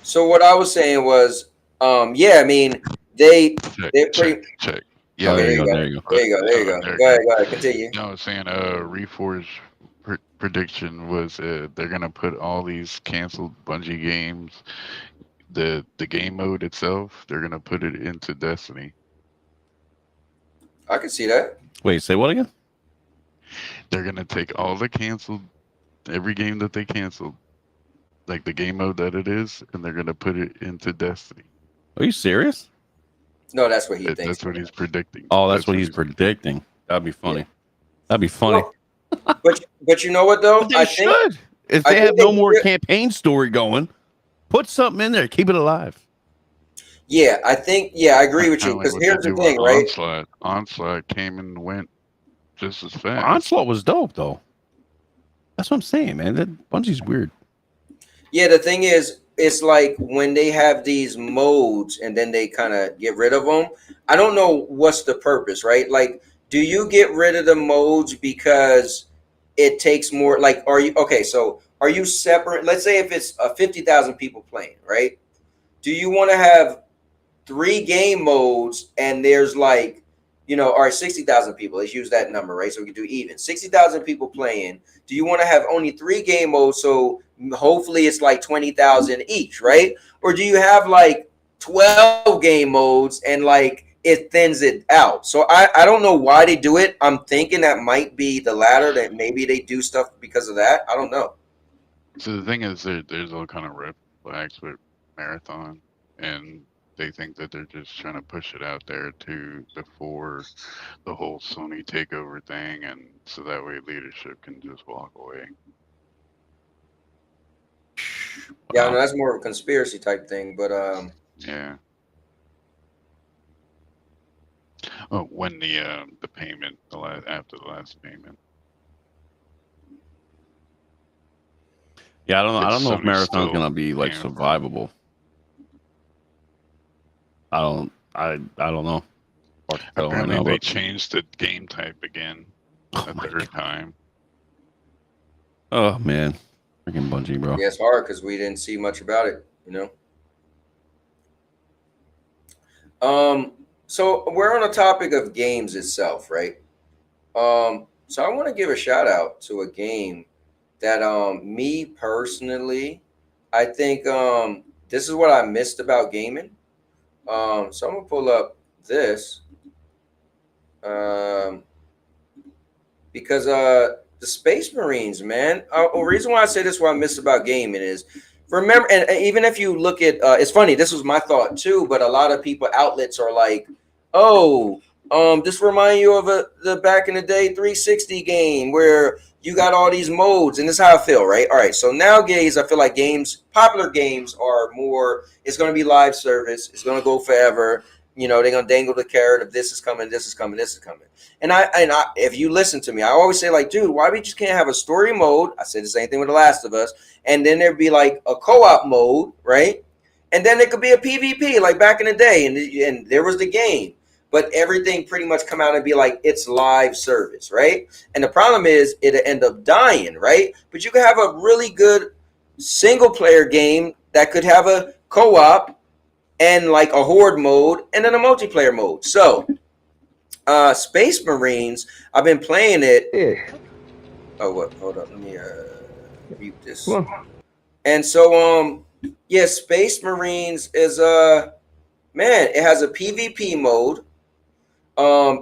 So what I was saying was, yeah, I mean they're pretty. Check. Yeah, okay, there you go. Go ahead, continue. No, I was saying Reforge prediction was they're gonna put all these canceled Bungie games, the game mode itself, they're gonna put it into Destiny. I can see that. Wait, say what again? They're gonna take all the canceled, every game that they canceled, like the game mode that it is, and they're gonna put it into Destiny. Are you serious? No, that's what he thinks. That's what he's predicting. Oh, that's what he's predicting. That'd be funny. Yeah. That'd be funny. Well, but you know what though? But they should. If they have no more campaign story going, put something in there. Keep it alive. Yeah, I think. Yeah, I agree with you. Because here's the thing, right? Onslaught came and went just as fast. Well, Onslaught was dope though. That's what I'm saying, man. That Bungie's weird. Yeah, the thing is, it's like when they have these modes and then they kind of get rid of them. I don't know what's the purpose, right? Like, do you get rid of the modes because it takes more? Like, are you separate? Let's say if it's 50,000 people playing, right? Do you want to have 3 game modes and there's like, all right, 60,000 people. Let's use that number, right? So we can do even 60,000 people playing. Do you want to have only 3 game modes? So hopefully it's like 20,000 each, right? Or do you have like 12 game modes and like it thins it out? So I don't know why they do it. I'm thinking that might be the latter, that maybe they do stuff because of that. I don't know. So the thing is, there's all kind of red flags with Marathon, and they think that they're just trying to push it out there before the whole Sony takeover thing, and so that way leadership can just walk away. Yeah, I know that's more of a conspiracy type thing, but yeah. Oh, when the payment, after the last payment. Yeah, I don't know if Marathon's gonna be like survivable. I don't know. Hard to tell right Apparently, now, they but changed the game type again oh a my third god. time. Oh man, freaking Bungie, bro. Yeah, it's hard because we didn't see much about it, you know. So we're on the topic of games itself, right? So I want to give a shout out to a game that me personally, I think this is what I missed about gaming. So I'm gonna pull up this um because the Space Marines, man. The reason why I say this what I missed about gaming is remember, and even if you look at it's funny, this was my thought too, but a lot of people outlets are like, oh, this remind you of the back in the day 360 game where you got all these modes, and this is how I feel, right? All right, so nowadays I feel like games, popular games, are more. It's going to be live service. It's going to go forever. You know, they're going to dangle the carrot of this is coming, this is coming, this is coming. And I, if you listen to me, I always say like, dude, why we just can't have a story mode? I say the same thing with The Last of Us, and then there'd be like a co-op mode, right? And then it could be a PvP like back in the day, and there was the game, but everything pretty much come out and be like it's live service, right? And the problem is it'll end up dying, right? But you could have a really good single player game that could have a co-op and like a horde mode and then a multiplayer mode. So Space Marines, I've been playing it. Yeah. Oh, what? Hold up, let me mute this. Come on. And so, yeah, Space Marines is man, it has a PvP mode.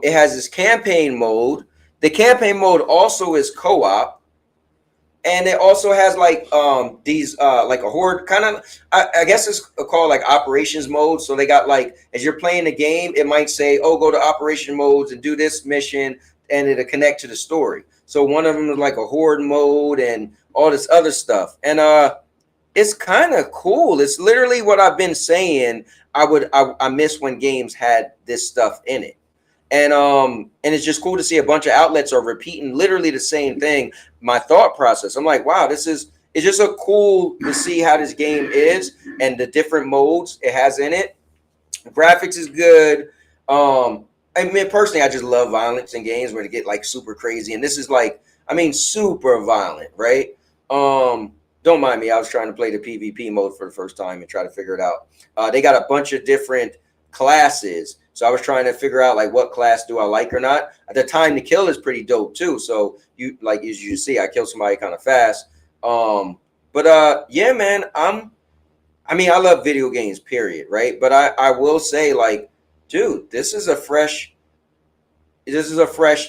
It has this campaign mode. The campaign mode also is co-op, and it also has like these like a horde kind of. I guess it's called like operations mode. So they got like as you're playing the game, it might say, "Oh, go to operation modes and do this mission," and it'll connect to the story. So one of them is like a horde mode and all this other stuff, and it's kind of cool. It's literally what I've been saying. I miss when games had this stuff in it. And it's just cool to see a bunch of outlets are repeating literally the same thing. My thought process, I'm like, wow, this is it's just a cool to see how this game is and the different modes it has in it. Graphics is good. I mean, personally, I just love violence in games where they get like super crazy, and this is like, I mean, super violent, right? Don't mind me. I was trying to play the PvP mode for the first time and try to figure it out. They got a bunch of different classes, so I was trying to figure out like what class do I like or not. The time to kill is pretty dope too. So you like as you see, I killed somebody kind of fast. But yeah, man, I mean, I love video games, period, right? But I will say, like, dude, this is a fresh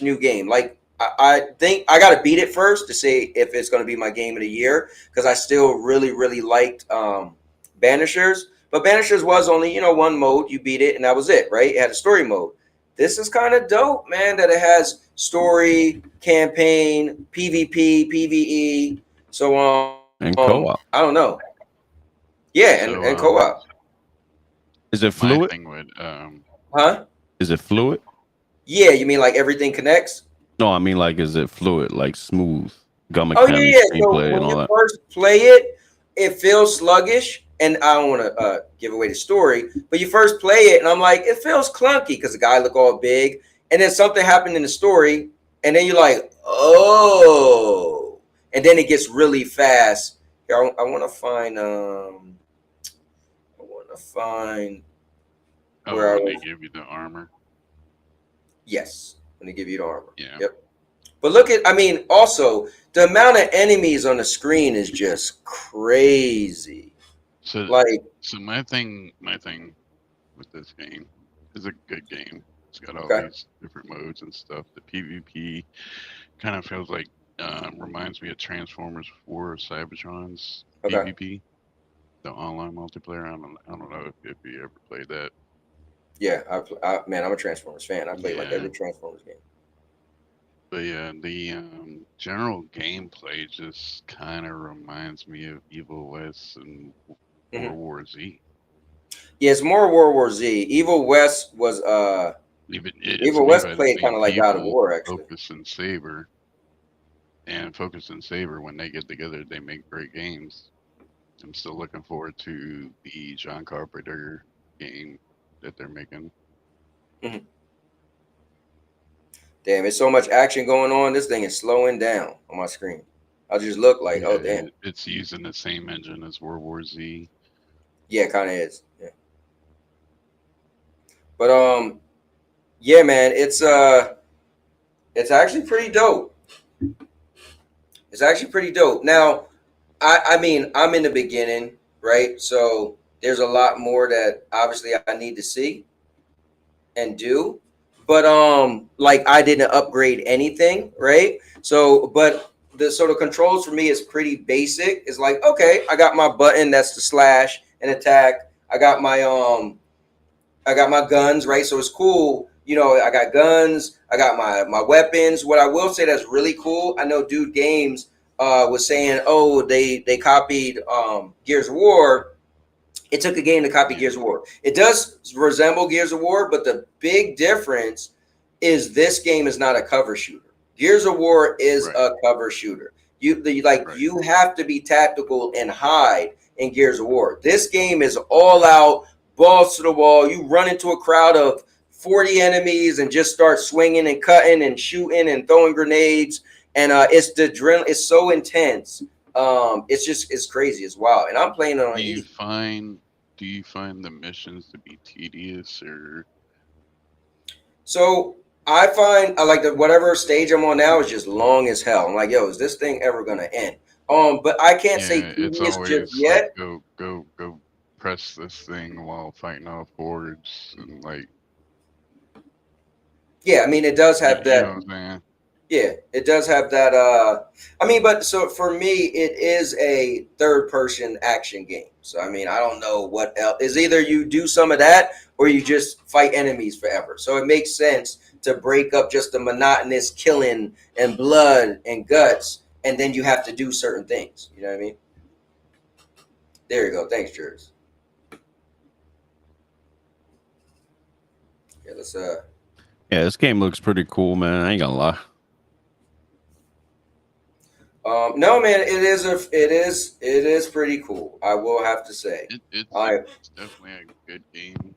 new game. Like, I think I got to beat it first to say if it's going to be my game of the year because I still really, really liked Banishers. But Banishers was only, one mode. You beat it, and that was it, right? It had a story mode. This is kind of dope, man, that it has story, campaign, PvP, PvE. So, And co-op. I don't know. Yeah, So and co-op. Is it my fluid? thing would Huh? Is it fluid? Yeah, you mean like everything connects? No, I mean like, is it fluid, like smooth gun Oh yeah, mechanics, yeah. So gameplay, and when all you that? first play it, it feels sluggish, and I don't want to give away the story, but you first play it, and I'm like, it feels clunky because the guy look all big, and then something happened in the story, and then you're like, oh, and then it gets really fast. Here, I want to find where I when they was. give you the armor. Yes, when they give you the armor. Yeah. Yep. But look at, I mean, also the amount of enemies on the screen is just crazy. So Like, so my thing with this game is a good game. It's got all okay, these different modes and stuff. The PvP kind of feels like reminds me of Transformers 4 Cybertron's okay, PvP, the online multiplayer. I don't know if you ever played that. yeah. Man, I'm a Transformers fan. I play like Yeah. every Transformers game. But yeah, the general gameplay just kind of reminds me of Evil West and Hmm. World War Z. Yeah, it's more World War Z. Evil West was Even it's Evil made West by the played kind same of like God of people, War actually. Focus and Saber. And Focus and Saber, when they get together, they make great games. I'm still looking forward to the John Carpenter game that they're making. Damn, there's so much action going on. This thing is slowing down on my screen. I just look like, Yeah, oh damn. it's using the same engine as World War Z. Yeah, it kind of is. Yeah. But yeah, man, it's actually pretty dope. It's actually pretty dope. Now, I mean, I'm in the beginning, right? So there's a lot more that obviously I need to see and do. But like I didn't upgrade anything, right? So but the controls for me is pretty basic. It's like, okay, I got my button, that's the slash and attack. I got my guns, right? So it's cool. You know, I got guns, I got my weapons. What I will say that's really cool, I know Dude Games was saying, oh, they copied Gears of War. It took a game to copy Gears of War. It does resemble Gears of War, but the big difference is this game is not a cover shooter. Gears of War is a cover shooter. You have to be tactical and hide in Gears of War. This game is all out, balls to the wall. You run into a crowd of 40 enemies and just start swinging and cutting and shooting and throwing grenades. And it's the drill. It's so intense. It's crazy. It's wild. And I'm playing it on easy. Do you find the missions to be tedious or? So I find I like whatever stage I'm on now is just long as hell. I'm like, yo, is this thing ever gonna end? But I can't say it's tedious always just yet. like go press this thing while fighting off hordes and like. Yeah, I mean it does have that. You know what I'm saying? Yeah, it does have that. I mean, but so for me, it is a third-person action game. So I mean, I don't know what else is. Either you do some of that, or you just fight enemies forever. So it makes sense to break up just the monotonous killing and blood and guts, and then you have to do certain things. You know what I mean? There you go. Thanks, Jers. Yeah, let's Yeah, this game looks pretty cool, man. I ain't gonna lie. No, man, it is pretty cool. I will have to say. It's definitely a good game.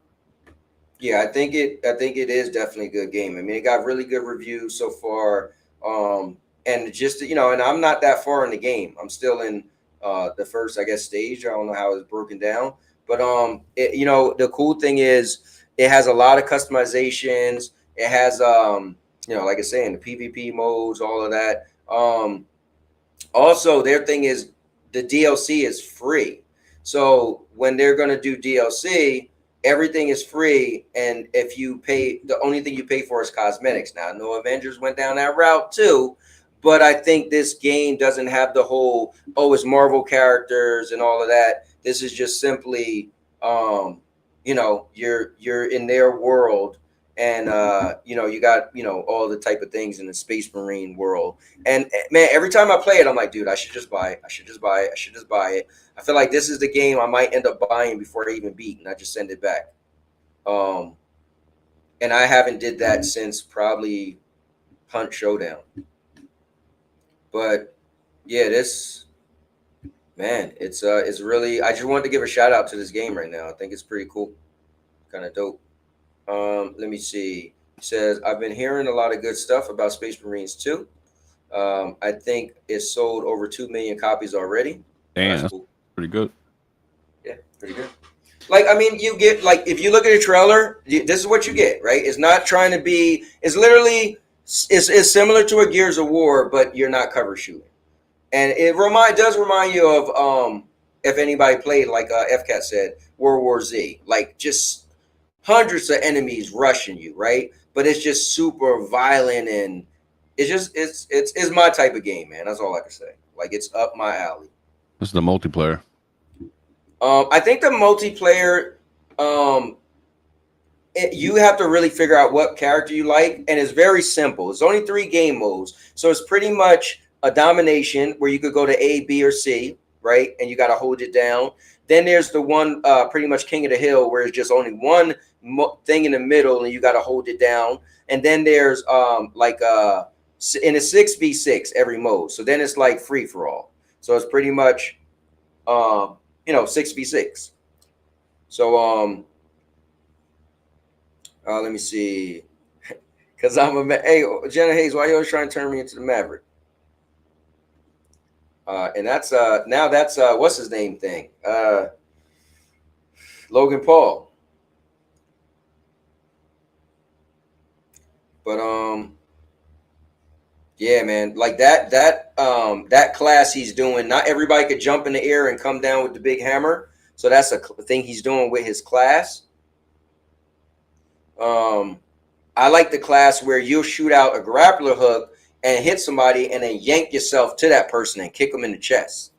Yeah, I think it is definitely a good game. I mean, it got really good reviews so far. And just and I'm not that far in the game. I'm still in the first, I guess, stage. I don't know how it's broken down, but the cool thing is it has a lot of customizations. It has like I say, in the PvP modes, all of that. Also, their thing is the DLC is free. So when they're going to do DLC, everything is free. And if you pay, the only thing you pay for is cosmetics. Now, I know Avengers went down that route too, but I think this game doesn't have the whole, oh, it's Marvel characters and all of that. This is just simply, you're in their world. And you got all the type of things in the Space Marine world. And man, every time I play it, I'm like, dude, I should just buy it. I should just buy it. I feel like this is the game I might end up buying before I even beat, and I just send it back. And I haven't did that since probably Hunt Showdown. But yeah, it's really. I just wanted to give a shout out to this game right now. I think it's pretty cool, kind of dope. Let me see. He says, I've been hearing a lot of good stuff about Space Marines 2. I think it's sold over 2 million copies already. Damn, that's cool. Pretty good. Yeah, pretty good. Like, I mean, you get, like, if you look at a trailer, this is what you get, right? It's not trying to be, it's literally, it's similar to a Gears of War, but you're not cover shooting. And it does remind you of, if anybody played, like FCAT said, World War Z. Like, just hundreds of enemies rushing you, right? But it's just super violent, and it's my type of game, man. That's all I can say. Like, it's up my alley. This is the multiplayer. I think the multiplayer, you have to really figure out what character you like, and it's very simple. It's only 3 game modes, so it's pretty much a domination where you could go to A, B, or C, right? And you got to hold it down. Then there's the one pretty much King of the Hill where it's just only one thing in the middle and you got to hold it down. And then there's in a 6v6 every mode. So then it's like free for all. So it's pretty much 6v6. So Let me see. Cause I'm hey, Jenna Hayes, why you always trying to turn me into the Maverick? And that's now that's what's his name thing? Logan Paul. But yeah, man, like that class he's doing. Not everybody could jump in the air and come down with the big hammer. So that's a thing he's doing with his class. I like the class where you'll shoot out a grappler hook and hit somebody and then yank yourself to that person and kick them in the chest.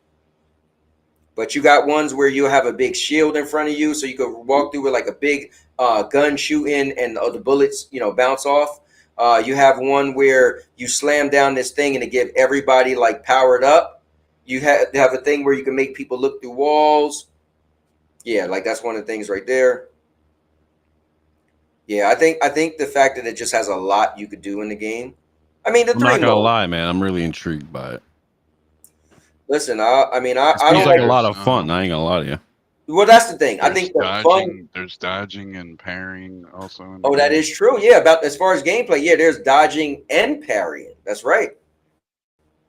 But you got ones where you'll have a big shield in front of you, so you could walk through with like a big gun shooting and the bullets, bounce off. You have one where you slam down this thing and to give everybody like powered up. You have a thing where you can make people look through walls. Yeah, like that's one of the things right there. Yeah, I think the fact that it just has a lot you could do in the game. I mean, the I'm three not gonna modes. lie, man. I'm really intrigued by it. Listen, I It seems don't like like. a lot of fun. I ain't gonna lie to you. Well, that's the thing. I There's think the fun. there's dodging and parrying also in the Oh, that game. is true. Yeah, about as far as gameplay, yeah, there's dodging and parrying. That's right.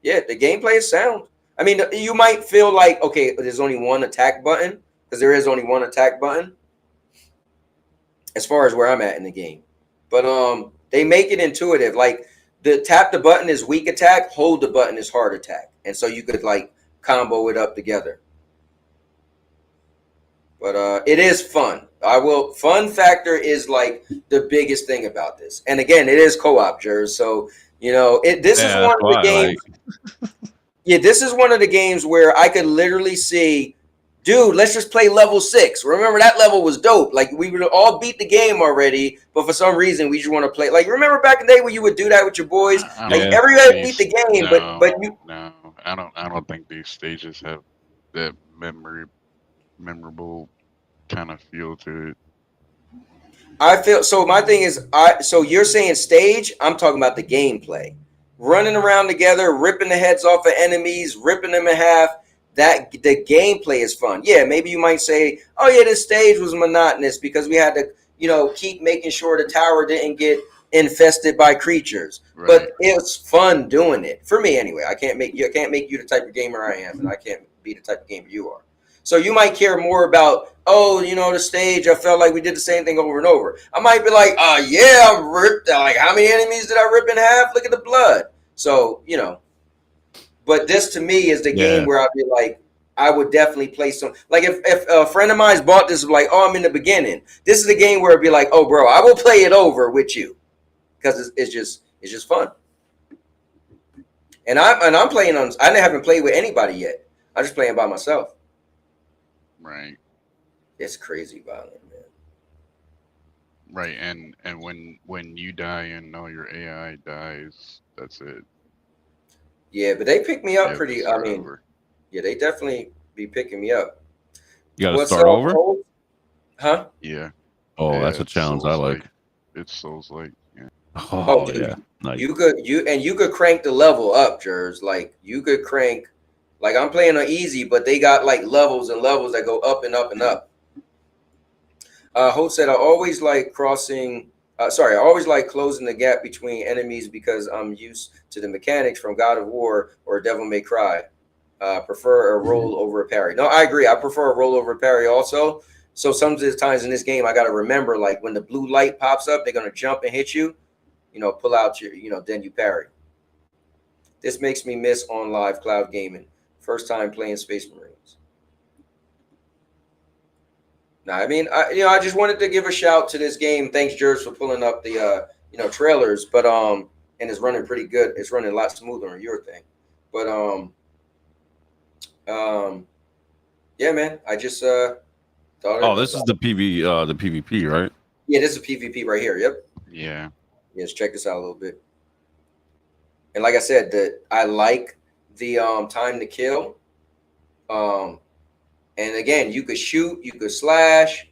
Yeah, the gameplay is sound. I mean, you might feel like, okay, there's only one attack button because there is only one attack button as far as where I'm at in the game. But they make it intuitive. Like the tap the button is weak attack, hold the button is hard attack, and so you could like combo it up together. But it is fun. Fun factor is like the biggest thing about this. And again, it is co-op, Jers. So, this is Yeah, one that's of the why, games. Yeah, this is one of the games where I could literally see, dude, let's just play level 6. Remember that level was dope. Like we would all beat the game already, but for some reason we just want to play. Like remember back in the day when you would do that with your boys? I Like don't Yeah. everybody these beat the game, no but you no I don't think these stages have that memorable kind of feel to it. I feel so. My thing is, so you're saying stage? I'm talking about the gameplay, running around together, ripping the heads off of enemies, ripping them in half. That the gameplay is fun. Yeah, maybe you might say, oh yeah, this stage was monotonous because we had to, keep making sure the tower didn't get infested by creatures. Right. But it's fun doing it for me anyway. I can't make you the type of gamer I am, and I can't be the type of gamer you are. So you might care more about, the stage. I felt like we did the same thing over and over. I might be like, yeah, I ripped. Like, how many enemies did I rip in half? Look at the blood. So, but this to me is the game where I'd be like, I would definitely play some. Like, if a friend of mine's bought this, like, oh, I'm in the beginning. This is the game where it'd be like, oh, bro, I will play it over with you because it's just fun. And I'm playing on. I haven't played with anybody yet. I'm just playing by myself. Right. It's crazy violent, man. Right. And when you die and all your AI dies, that's it. Yeah, but they pick me You up have to pretty. I start mean, over. yeah, they definitely be picking me up. You got to What's start up, over. Cole? Huh? Yeah. Oh, Yeah, that's a it's challenge I like. Souls-like. It's Souls like. Yeah. Oh dude, yeah, nice. you could crank the level up, Jers. Like you could crank. Like I'm playing on easy, but they got like levels and levels that go up and up and up. Hope said, I always like crossing. I always like closing the gap between enemies because I'm used to the mechanics from God of War or Devil May Cry. Prefer a roll over a parry. No, I agree. I prefer a roll over a parry also. So sometimes in this game, I got to remember, like when the blue light pops up, they're gonna jump and hit you. Pull out your, then you parry. This makes me miss on live cloud gaming. First time playing Space Marines. Now, I mean, I just wanted to give a shout to this game. Thanks, Jers, for pulling up the, trailers. But and it's running pretty good. It's running a lot smoother on your thing. But yeah, man. I just thought. Oh, this is the PvP, right? Yeah, this is PvP right here. Yep. Yeah. Yes, check this out a little bit. And like I said, I like the time to kill. And again, you could shoot, you could slash,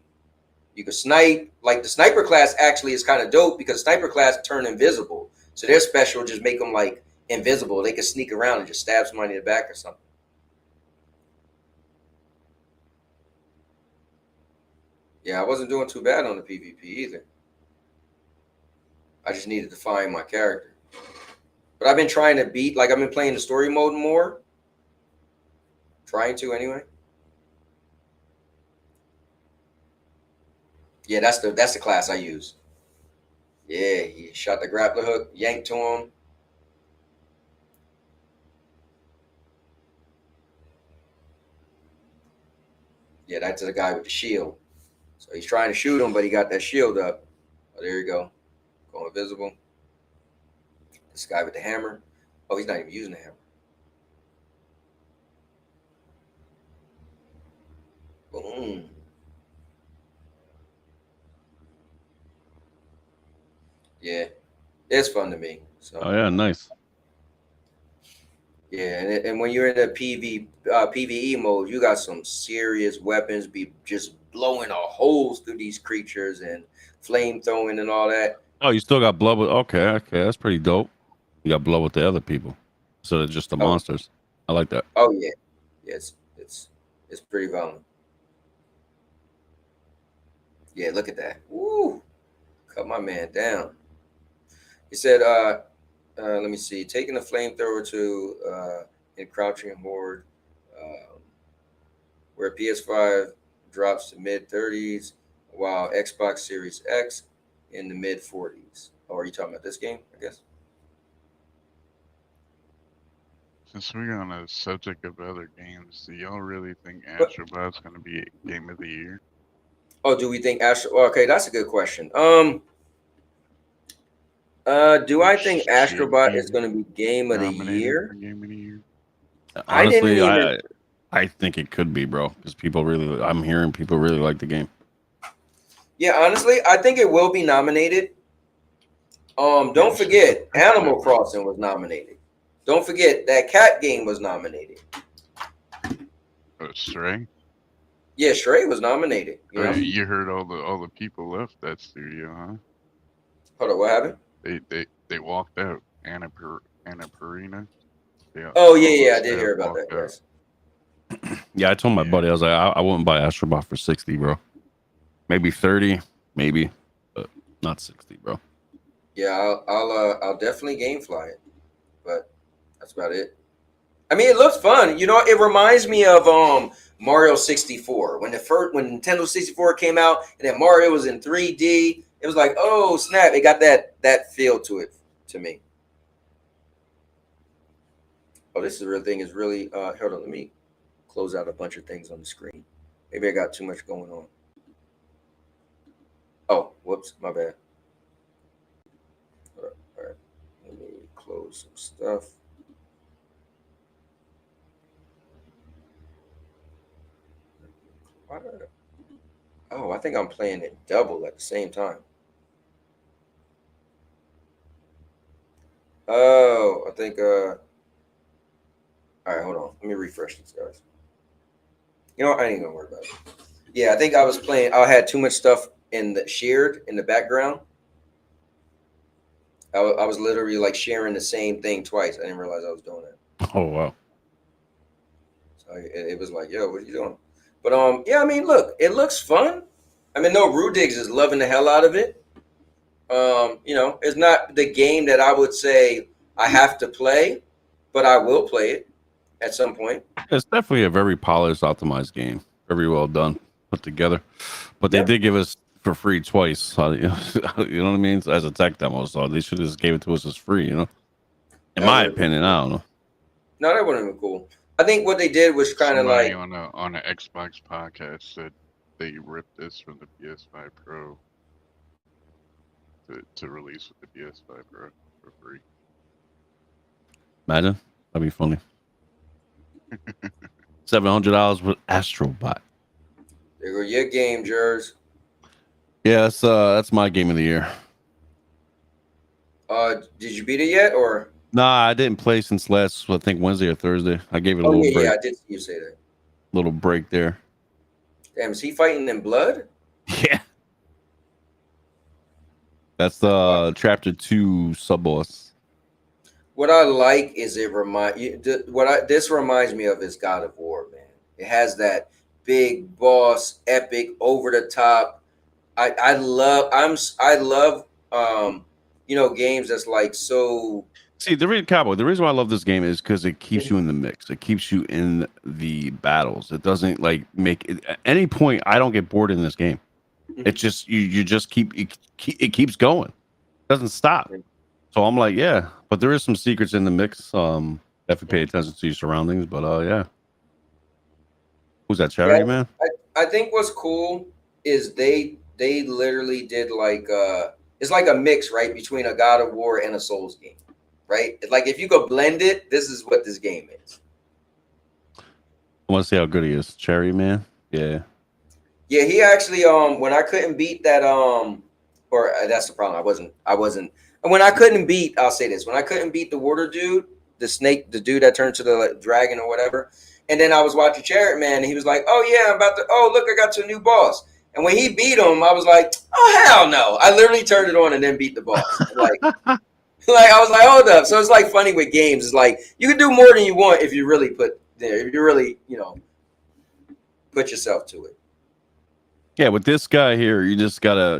you could snipe. Like the sniper class actually is kind of dope because sniper class turn invisible. So their special just make them like invisible. They could sneak around and just stab somebody in the back or something. Yeah, I wasn't doing too bad on the PvP either. I just needed to find my character. But I've been trying to beat, like I've been playing the story mode more. Trying to anyway. Yeah, that's the class I use. Yeah, he shot the grappler hook, yanked to him. Yeah, that's the guy with the shield. So he's trying to shoot him, but he got that shield up. Oh, there you go. Going invisible. This guy with the hammer. Oh, he's not even using the hammer. Boom. Yeah, it's fun to me. So Oh yeah, nice. yeah, and when you're in the PVE mode, you got some serious weapons be just blowing a holes through these creatures and flame throwing and all that. Oh, you still got blood with. Okay, that's pretty dope. You got blood with the other people, so it's just the Oh, monsters. I like that. oh yeah, yeah, it's pretty violent. Yeah, look at that. Woo, cut my man down. He said, let me see, taking a flamethrower to in crouching horde, where PS5 drops to mid 30s, while Xbox Series X in the mid 40s. Oh, are you talking about this game? I guess. Since we're on the subject of other games, do y'all really think But, Astrobot's going to be Game of the Year? oh, do we think Astro? Okay, that's a good question. Do I think Should Astrobot is be going to be Game of the nominated for Year? Game of the Year? I didn't Honestly, even. I think it could be, bro, because people really. I'm hearing people really like the game. Yeah, honestly, I think it will be nominated. Don't forget, Animal Crossing was nominated. Don't forget that cat game was nominated. Stray? Yeah, Stray was nominated. You know. You heard all the people left that studio, huh? Hold on, what happened? They walked out. Anna Perina. Yeah. Oh all yeah, I those did guys hear about that. walked out. Yes. Yeah, I told my Yeah. buddy, I was like, I wouldn't buy Astrobot for 60, bro. Maybe 30, maybe, but not 60, bro. Yeah, I'll definitely GameFly it, but that's about it. I mean, it looks fun. You know, it reminds me of Mario 64 when when Nintendo 64 came out and then Mario was in 3D. It was like, oh snap! It got that feel to it to me. Oh, this is the real thing. Is really hold on. Let me close out a bunch of things on the screen. Maybe I got too much going on. Oh, whoops, my bad. All right. Let me close some stuff. Why did Oh, I think I'm playing it double at the same time. Oh, I think all right, hold on. Let me refresh this, guys. You know what? I ain't gonna worry about it. Yeah, I think I was playing. I had too much stuff in the shared in the background. I was literally like sharing the same thing twice. I didn't realize I was doing that. Oh wow. So it was like, yo, what are you doing? But yeah, I mean, look, it looks fun. I mean, no, Rudigs is loving the hell out of it. You know, it's not the game that I would say I have to play, but I will play it at some point. It's definitely a very polished, optimized game. Very well done, put together. But they Yeah. did give us for free twice. So, you know what I mean? As a tech demo. So they should have just gave it to us as free, you know? In That my would've been opinion, I don't know. No, that wouldn't have been cool. I think what they did was kind of Somebody like, on an Xbox podcast said they ripped this from the PS5 Pro to release with the PS5 Pro for free. Imagine. That'd be funny. $700 with Astrobot. there go your game, Jers. Yeah, that's my game of the year. Did you beat it yet, or? Nah, I didn't play since last, I think Wednesday or Thursday. I gave it a Oh little yeah, break. yeah, I did see you say that. Little break there. Damn, is he fighting in blood? Yeah. That's the chapter 2 sub boss. What I like is it remind you. This reminds me of is God of War, man. It has that big boss, epic, over the top. I love games that's like so. See, the reason why I love this game is because it keeps you in the mix. It keeps you in the battles. It doesn't like make it, at any point. I don't get bored in this game. It just you just it keeps going. It doesn't stop. So I'm like, yeah, but there is some secrets in the mix. Definitely pay attention to your surroundings. But yeah, who's that charity man? I think what's cool is they literally did like it's like a mix, right, between a God of War and a Souls game, right? Like if you could blend it, this is what this game is. I want to see how good he is, Cherry Man. Yeah. Yeah, he actually when I couldn't beat that or that's the problem. I wasn't when I couldn't beat, I'll say this, when I couldn't beat the water dude, the snake, the dude that turned to the like, dragon or whatever, and then I was watching Chariot Man and he was like, "Oh yeah, I'm about to look, I got to a new boss." And when he beat him, I was like, "Oh hell no." I literally turned it on and then beat the boss. Like I was like, "Hold up." So it's like funny with games. It's like you can do more than you want if you really put there. If you really, put yourself to it. Yeah, with this guy here, you just gotta,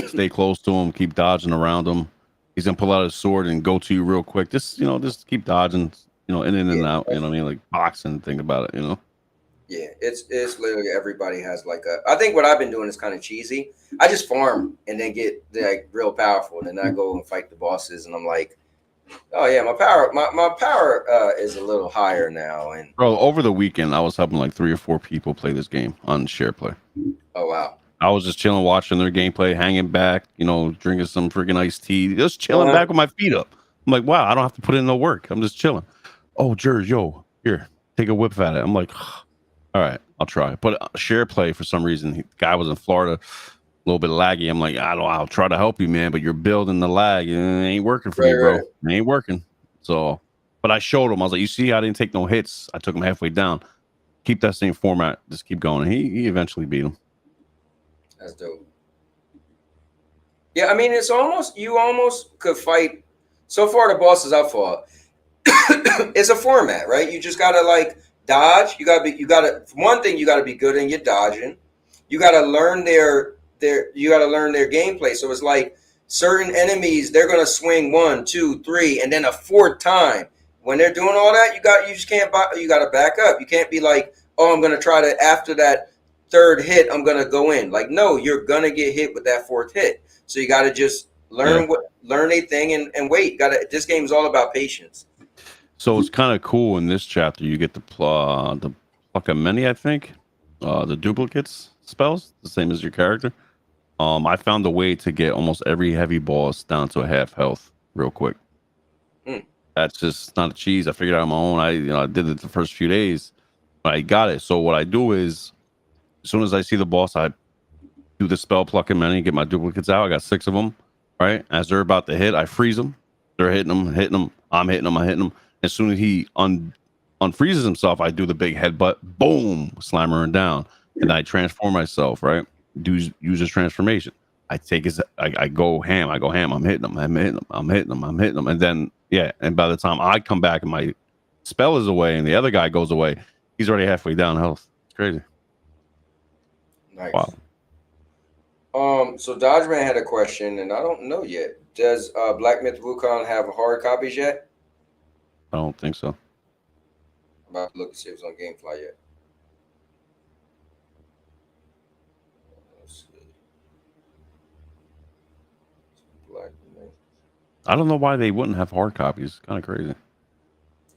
stay close to him, keep dodging around him. He's gonna pull out his sword and go to you real quick. Just keep dodging, in and out. You know what I mean? Like boxing. Think about it. Yeah, it's literally everybody has like I think what I've been doing is kind of cheesy. I just farm and then get like real powerful, and then I go and fight the bosses, and I'm like, oh yeah, my power is a little higher now. And bro, over the weekend, I was helping like 3 or 4 people play this game on share play. Oh wow. I was just chilling, watching their gameplay, hanging back, drinking some freaking iced tea, just chilling back with my feet up. I'm like, wow, I don't have to put in no work. I'm just chilling. Oh, Jers, yo, here, take a whip at it. I'm like, all right, I'll try. But share play for some reason, the guy was in Florida, a little bit laggy. I'm like, I'll try to help you, man, but you're building the lag. It ain't working for you, bro. It ain't working. So, but I showed him. I was like, you see, I didn't take no hits. I took him halfway down. Keep that same format. Just keep going. He eventually beat him. That's dope. Yeah, I mean, you almost could fight. So far, the bosses I fought, it's a format, right? You just gotta like dodge. You gotta for one thing, you gotta be good in your dodging. You gotta learn their gameplay. So it's like certain enemies, they're gonna swing 1, 2, 3, and then a 4th time. When they're doing all that, you just can't. You gotta back up. You can't be like, oh, I'm gonna try to after that 3rd hit, I'm gonna go in. Like, no, you're gonna get hit with that 4th hit. So you gotta just learn a thing and wait. This game is all about patience. So it's kind of cool in this chapter. You get the pluck of many, I think, the duplicates spells, the same as your character. I found a way to get almost every heavy boss down to a half health real quick. That's just not a cheese. I figured out on my own. I did it the first few days, but I got it. So what I do is, as soon as I see the boss, I do the spell pluck and many, get my duplicates out. I got 6 of them. Right as they're about to hit, I freeze them. They're hitting them. I'm hitting them. As soon as he unfreezes himself, I do the big headbutt, boom, slammer him down, and I transform myself. Right, use his transformation. I go ham. I'm hitting him, and then and by the time I come back and my spell is away and the other guy goes away, he's already halfway down health. It's crazy. Nice. Wow. So Dodge Man had a question, and I don't know yet. Does Black Myth Wukong have hard copies yet? I don't think so. I'm about to look and see if it's on GameFly yet. Let's see. Black Myth. I don't know why they wouldn't have hard copies. Kind of crazy.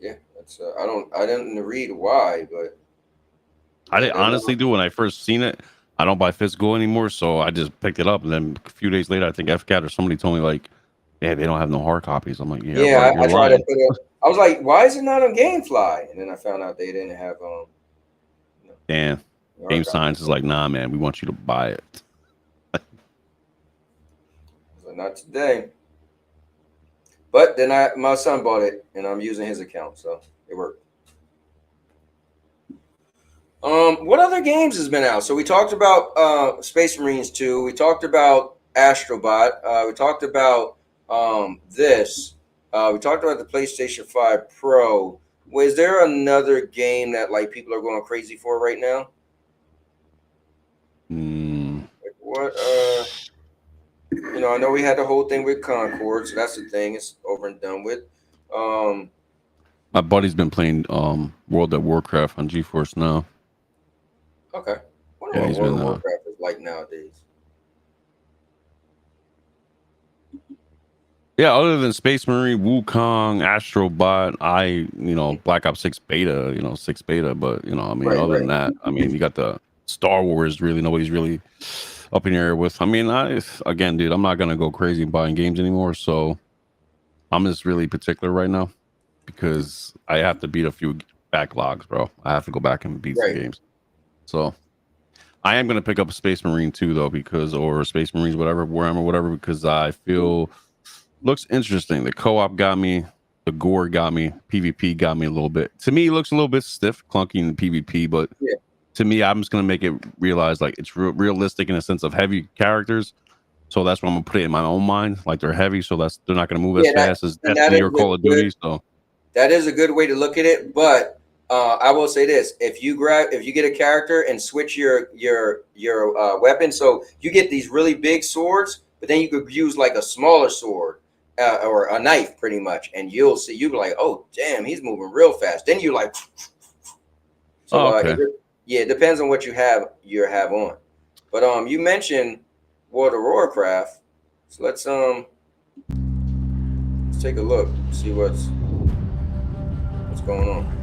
Yeah, that's I didn't read why, but I didn't honestly do when I first seen it. I don't buy physical anymore, so I just picked it up, and then a few days later, I think FCAT or somebody told me like, "Yeah, they don't have no hard copies." I'm like, "Yeah, I tried to put it. I was like, "Why is it not on GameFly?" And then I found out they didn't have Damn, Game Science is like, "Nah, man, we want you to buy it." So not today. But then my son bought it, and I'm using his account, so it worked. What other games has been out? So we talked about Space Marines 2. We talked about Astrobot. We talked about this. We talked about the PlayStation 5 Pro. Was there another game that like people are going crazy for right now? Like what? You know, I know we had the whole thing with Concord, so that's the thing. It's over and done with. My buddy's been playing World of Warcraft on GeForce now. Okay. I wonder Yeah, what he's World been of Warcraft is like nowadays. yeah, other than Space Marine, Wukong, Astrobot, Black Ops 6 beta, 6 beta, but I mean, Right, other than right. that, I mean, you got the Star Wars, really nobody's really up in the air with. I mean, again, dude, I'm not gonna go crazy buying games anymore, so I'm just really particular right now because I have to beat a few backlogs, bro. I have to go back and beat some Right. games. So I am gonna pick up a Space Marine too, though, or Space Marines, whatever, Warhammer, whatever, because I feel looks interesting. The co-op got me, the gore got me, PvP got me a little bit. To me, it looks a little bit stiff, clunky in PvP, but Yeah. to me, I'm just gonna make it realize like it's realistic in a sense of heavy characters. So that's what I'm gonna put it in my own mind. Like they're heavy, so they're not gonna move as fast as that Destiny is or Call of good. Duty. So That is a good way to look at it, but I will say this: if you get a character and switch your weapon, so you get these really big swords, but then you could use like a smaller sword or a knife, pretty much, and you'll be like, oh damn, he's moving real fast. Then you like, so okay. it depends on what you have on. But you mentioned World of Warcraft, so let's take a look, see what's going on.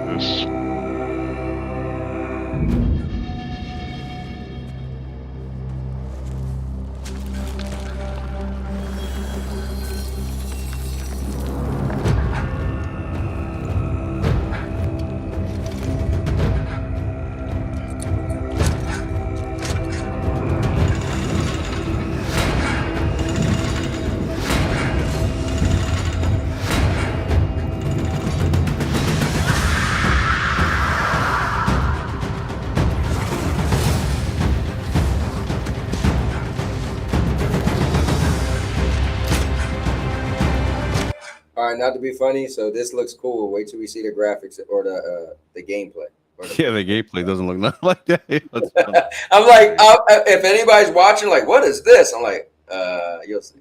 This All right, not to be funny, so this looks cool. Wait till we see the graphics or the gameplay. Yeah, the gameplay doesn't look nothing like that. I'm like, if anybody's watching, like, what is this? I'm like, you'll see.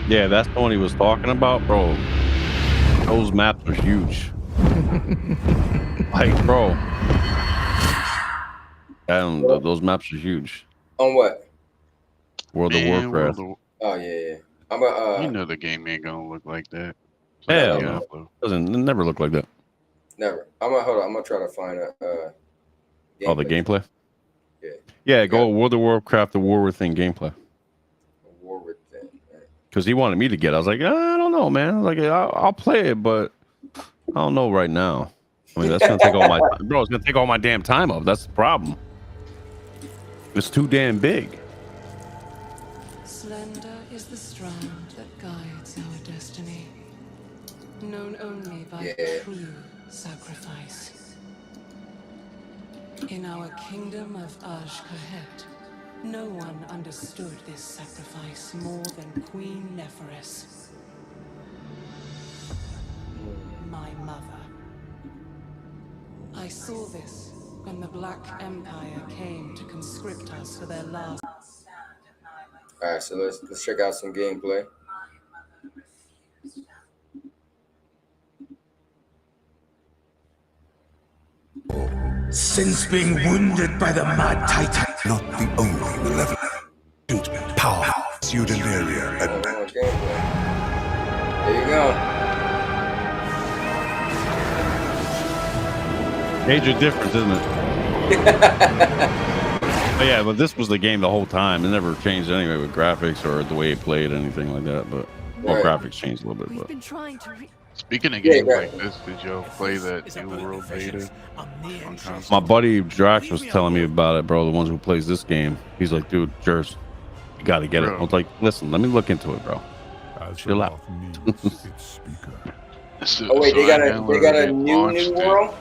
Yeah, that's the one he was talking about, bro. Those maps are huge. Like, bro. And those maps are huge. On what? World of Warcraft. Oh yeah. I'm a you know the game ain't gonna look like that. Hell no. no. Doesn't it never look like that. never. Hold on. I'm gonna try to find a. Oh, the gameplay. Yeah. Yeah, go World of Warcraft, the War Within gameplay. War Within. Because he wanted me to get it. I was like, I don't know, man. Like, I'll play it, but I don't know right now. I mean, that's gonna take all my time. Bro, it's gonna take all my damn time up. That's the problem. It's too damn big. Slender is the strand that guides our destiny, known only by true sacrifice. In our kingdom of Aj-Kahet, no one understood this sacrifice more than Queen Neferis, my mother. I saw this when the Black Empire came to conscript us for their last. All right, so let's check out some gameplay. Since being wounded by the mad titan, not the only malevolent power, Pseudolaria and Gameplay. There you go. Major difference, isn't it? But yeah, but this was the game the whole time. It never changed anyway with graphics or the way it played, anything like that. But well, graphics changed a little bit. But Been trying to Speaking of games like this, did y'all play that New World beta on console? my buddy Drax was telling me about it, bro. The ones who plays this game, he's like, dude, Jers, you got to get it. I was like, listen, let me look into it, bro. Chill out. Oh wait, they got a new world.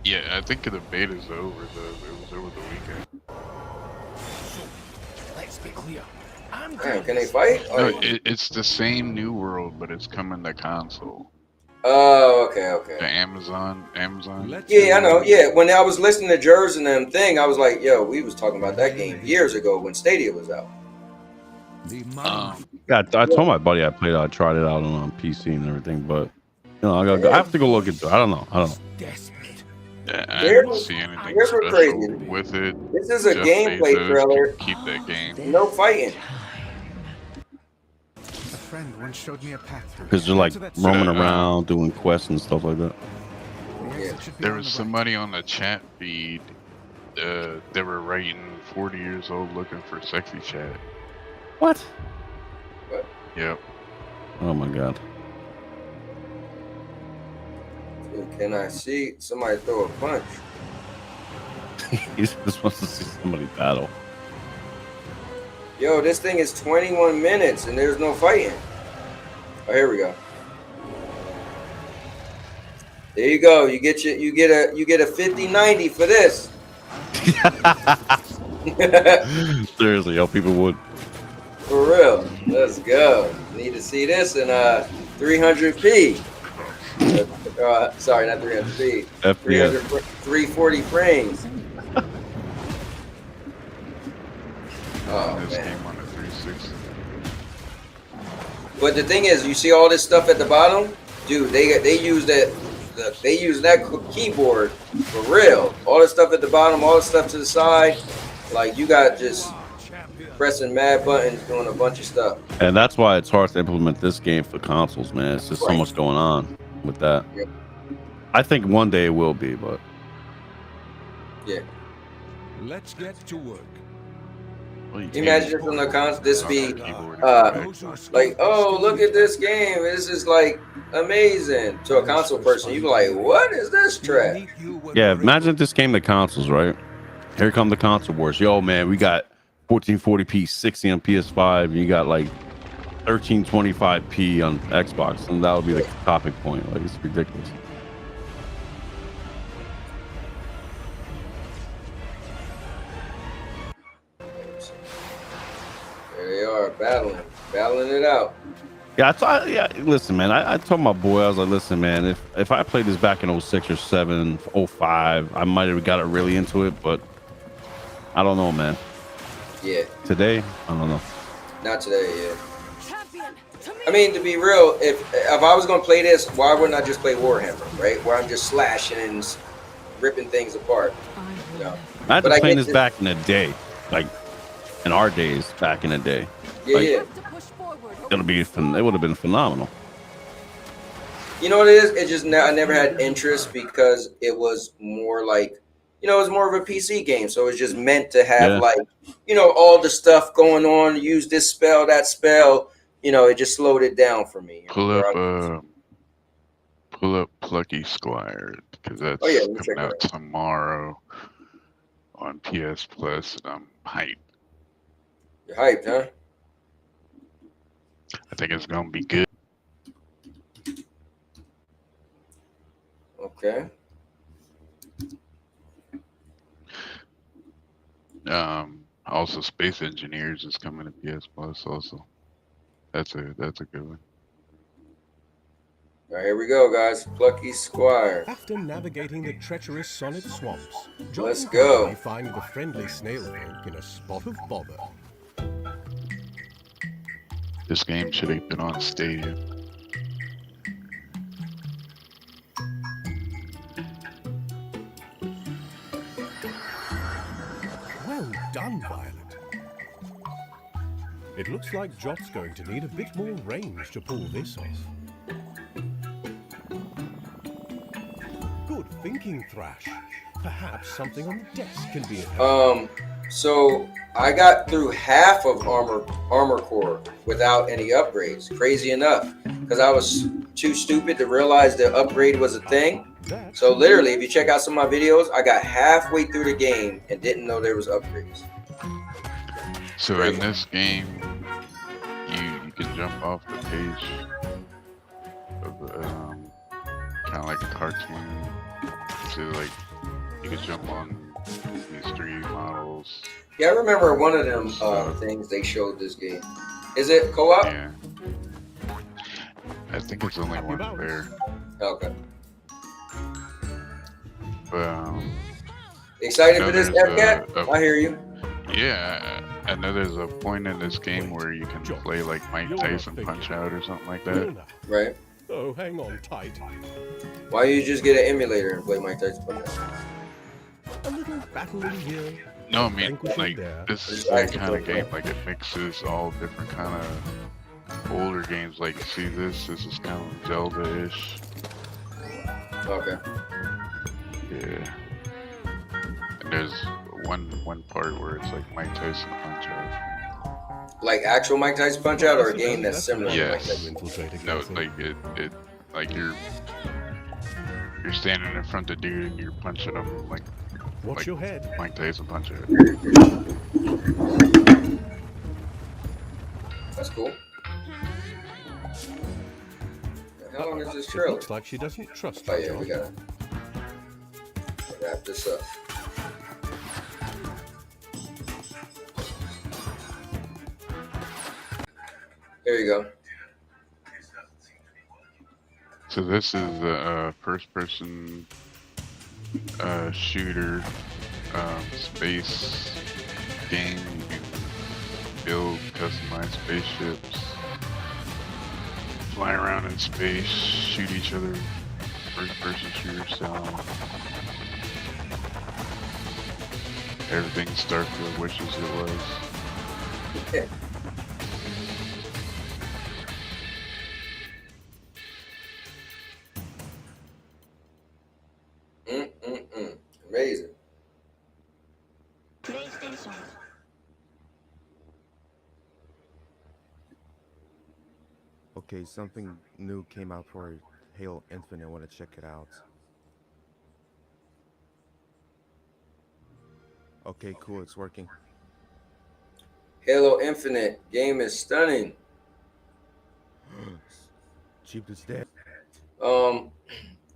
Yeah, I think the beta's over. It was over the weekend. Let's be clear. Damn, can they fight? No, it's the same New World, but it's coming to console. Oh, okay. The Amazon. Yeah, I know. Yeah, when I was listening to Jers and them thing, I was like, yo, we was talking about that game years ago when Stadia was out. Yeah, I told my buddy I tried it out on PC and everything, but you know, I have to go look into it. I don't know. Yeah, I didn't see anything special with it. This is a Jeff gameplay Bezos trailer. can keep that game. No fighting. Because they're like roaming around doing quests and stuff like that. Yeah. There was somebody on the chat feed. They were writing 40 years old looking for sexy chat. What? Yep. Oh my god. Dude, can I see somebody throw a punch? He just wants to see somebody battle. Yo, this thing is 21 minutes and there's no fighting. Oh, here we go. There you go. You get a 50-90 for this. Seriously, yo, people would. For real. Let's go. Need to see this in 300p. Sorry, not 300p. FPS. 340 frames. Oh, This man. game on the 360. But the thing is, you see all this stuff at the bottom, dude. They use that keyboard for real. All the stuff at the bottom, all the stuff to the side, like you got just pressing mad buttons, doing a bunch of stuff. And that's why it's hard to implement this game for consoles, man. It's just so much going on with that. Yep. I think one day it will be, but Yeah. Let's get to work. Well, you Imagine can't if on the console this be keyboard like, oh, look at this game. This is like amazing. To a console person, you be like, what is this trash? yeah, imagine if this came to consoles, right? Here come the console wars. Yo, man, we got 1440p 60 on PS5, and you got like 1325p on Xbox, and that would be the topic point. Like, it's ridiculous. There they are, battling it out. Yeah, listen, man, I told my boy, I was like, listen, man, if I played this back in 06 or 7, 05, I might have got really into it, but I don't know, man. Yeah. Today, I don't know. Not today, yeah. I mean, to be real, if I was gonna play this, why wouldn't I just play Warhammer, right? Where I'm just slashing and ripping things apart. You know? Imagine But I playing get this back in the day, like in our days back in the day. Yeah, Like, yeah. it would have been phenomenal. You know what it is? It just I never had interest because it was more like, it was more of a PC game. So it was just meant to have like, all the stuff going on. Use this spell, that spell. It just slowed it down for me. pull up Plucky Squire, because that's coming out tomorrow on PS Plus, and I'm hyped. You're hyped, huh? I think it's gonna be good. Okay. Also, Space Engineers is coming to PS Plus. Also, that's a good one. All right, here we go, guys. Plucky Squire. After navigating the treacherous solid swamps, Jot Let's and go. company find the friendly snail folk in a spot of bother. This game should have been on Stadia. Well done, Violet. It looks like Jot's going to need a bit more range to pull this off. Good thinking, Thrash. Perhaps something on the desk can be of help. So I got through half of Armor Core without any upgrades. Crazy enough, because I was too stupid to realize the upgrade was a thing. So literally, if you check out some of my videos, I got halfway through the game and didn't know there was upgrades. So in this game, you can jump off the page of kind of like a cartoon. So like you can jump on these 3D models. Yeah, I remember one of them things they showed this game. Is it co-op? Yeah. I think it's only one player. Okay. But Excited No, for this, there's FCAT? I hear you. yeah, I know there's a point in this game where you can play like Mike Tyson Punch Out or something like that. Right. Oh, hang on tight. Why don't you just get an emulator and play Mike Tyson Punch Out? A little battle in here. No, I mean Vanquishing like there. this is the kind of game like it mixes all different kind of older games. Like see this is kind of Zelda-ish. Okay. Yeah. And there's one part where it's like Mike Tyson Punch Out. Like actual Mike Tyson Punch Out or a game that's similar to Mike Yes. Tyson? No, like it like you're standing in front of the dude and you're punching him like Watch your head. Mike Tyson Punch Out. That's cool. How long is this It trailer? looks like she doesn't trust Oh you, yeah, we Jot. gotta wrap this up. There you go. So this is the first-person shooter space game. You can build customized spaceships, fly around in space, shoot each other. First-person shooter style. Everything Starfield wishes it was. Yeah. Amazing. PlayStation. Okay, something new came out for Halo Infinite. I want to check it out. Okay, cool. It's working. Halo Infinite game is stunning. Cheap as dead.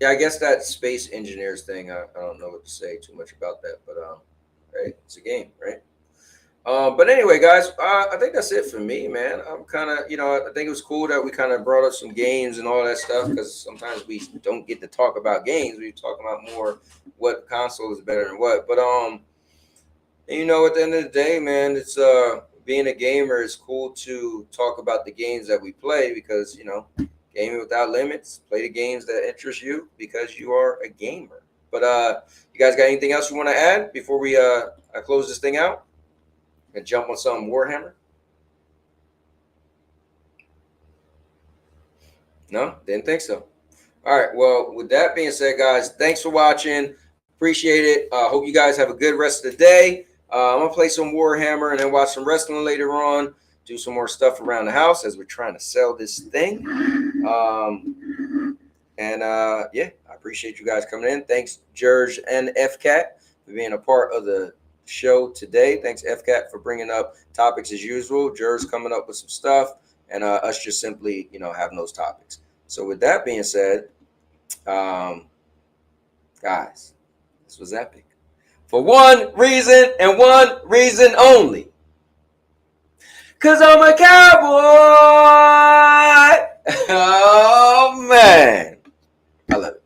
Yeah, I guess that space engineers thing. I don't know what to say too much about that, but right, it's a game, right? But anyway, guys, I think that's it for me, man. I'm kind of, I think it was cool that we kind of brought up some games and all that stuff because sometimes we don't get to talk about games. We talk about more what console is better than what. But and at the end of the day, man, it's being a gamer is cool to talk about the games that we play because gaming without limits. Play the games that interest you because you are a gamer. But you guys got anything else you want to add before we I close this thing out? And jump on some Warhammer? No, didn't think so. All right. Well, with that being said, guys, thanks for watching. Appreciate it. Hope you guys have a good rest of the day. I'm gonna play some Warhammer and then watch some wrestling later on. Do some more stuff around the house as we're trying to sell this thing. Yeah, I appreciate you guys coming in. Thanks, George and FCAT, for being a part of the show today. Thanks, FCAT, for bringing up topics as usual. George coming up with some stuff, and us just simply, having those topics. So with that being said, guys, this was epic. For one reason and one reason only. 'Cause I'm a cowboy. Oh, Oh, man. I love it.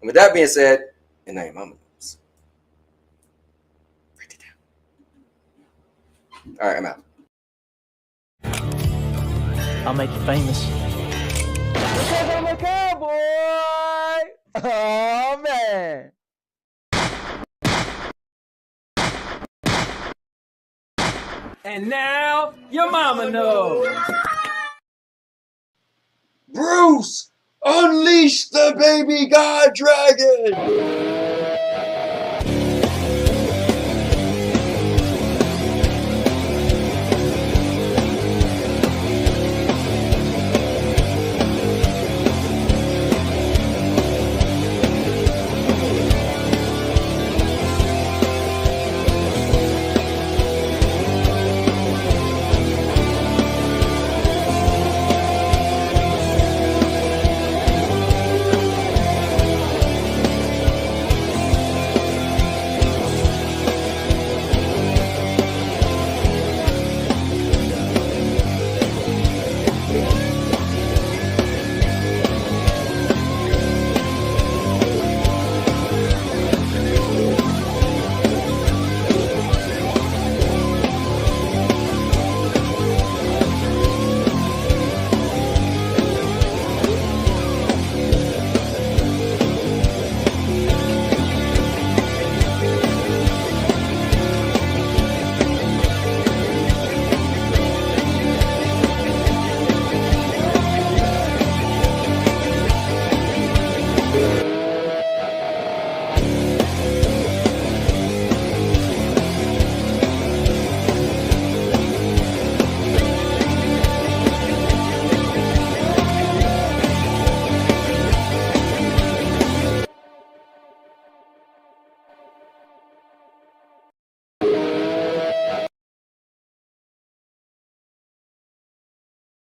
And with that being said, and now your mama knows. Break it down. All right, I'm out. I'll make you famous. Because I'm a cowboy! Oh, man! And now, your mama knows! Bruce, unleash the baby god dragon!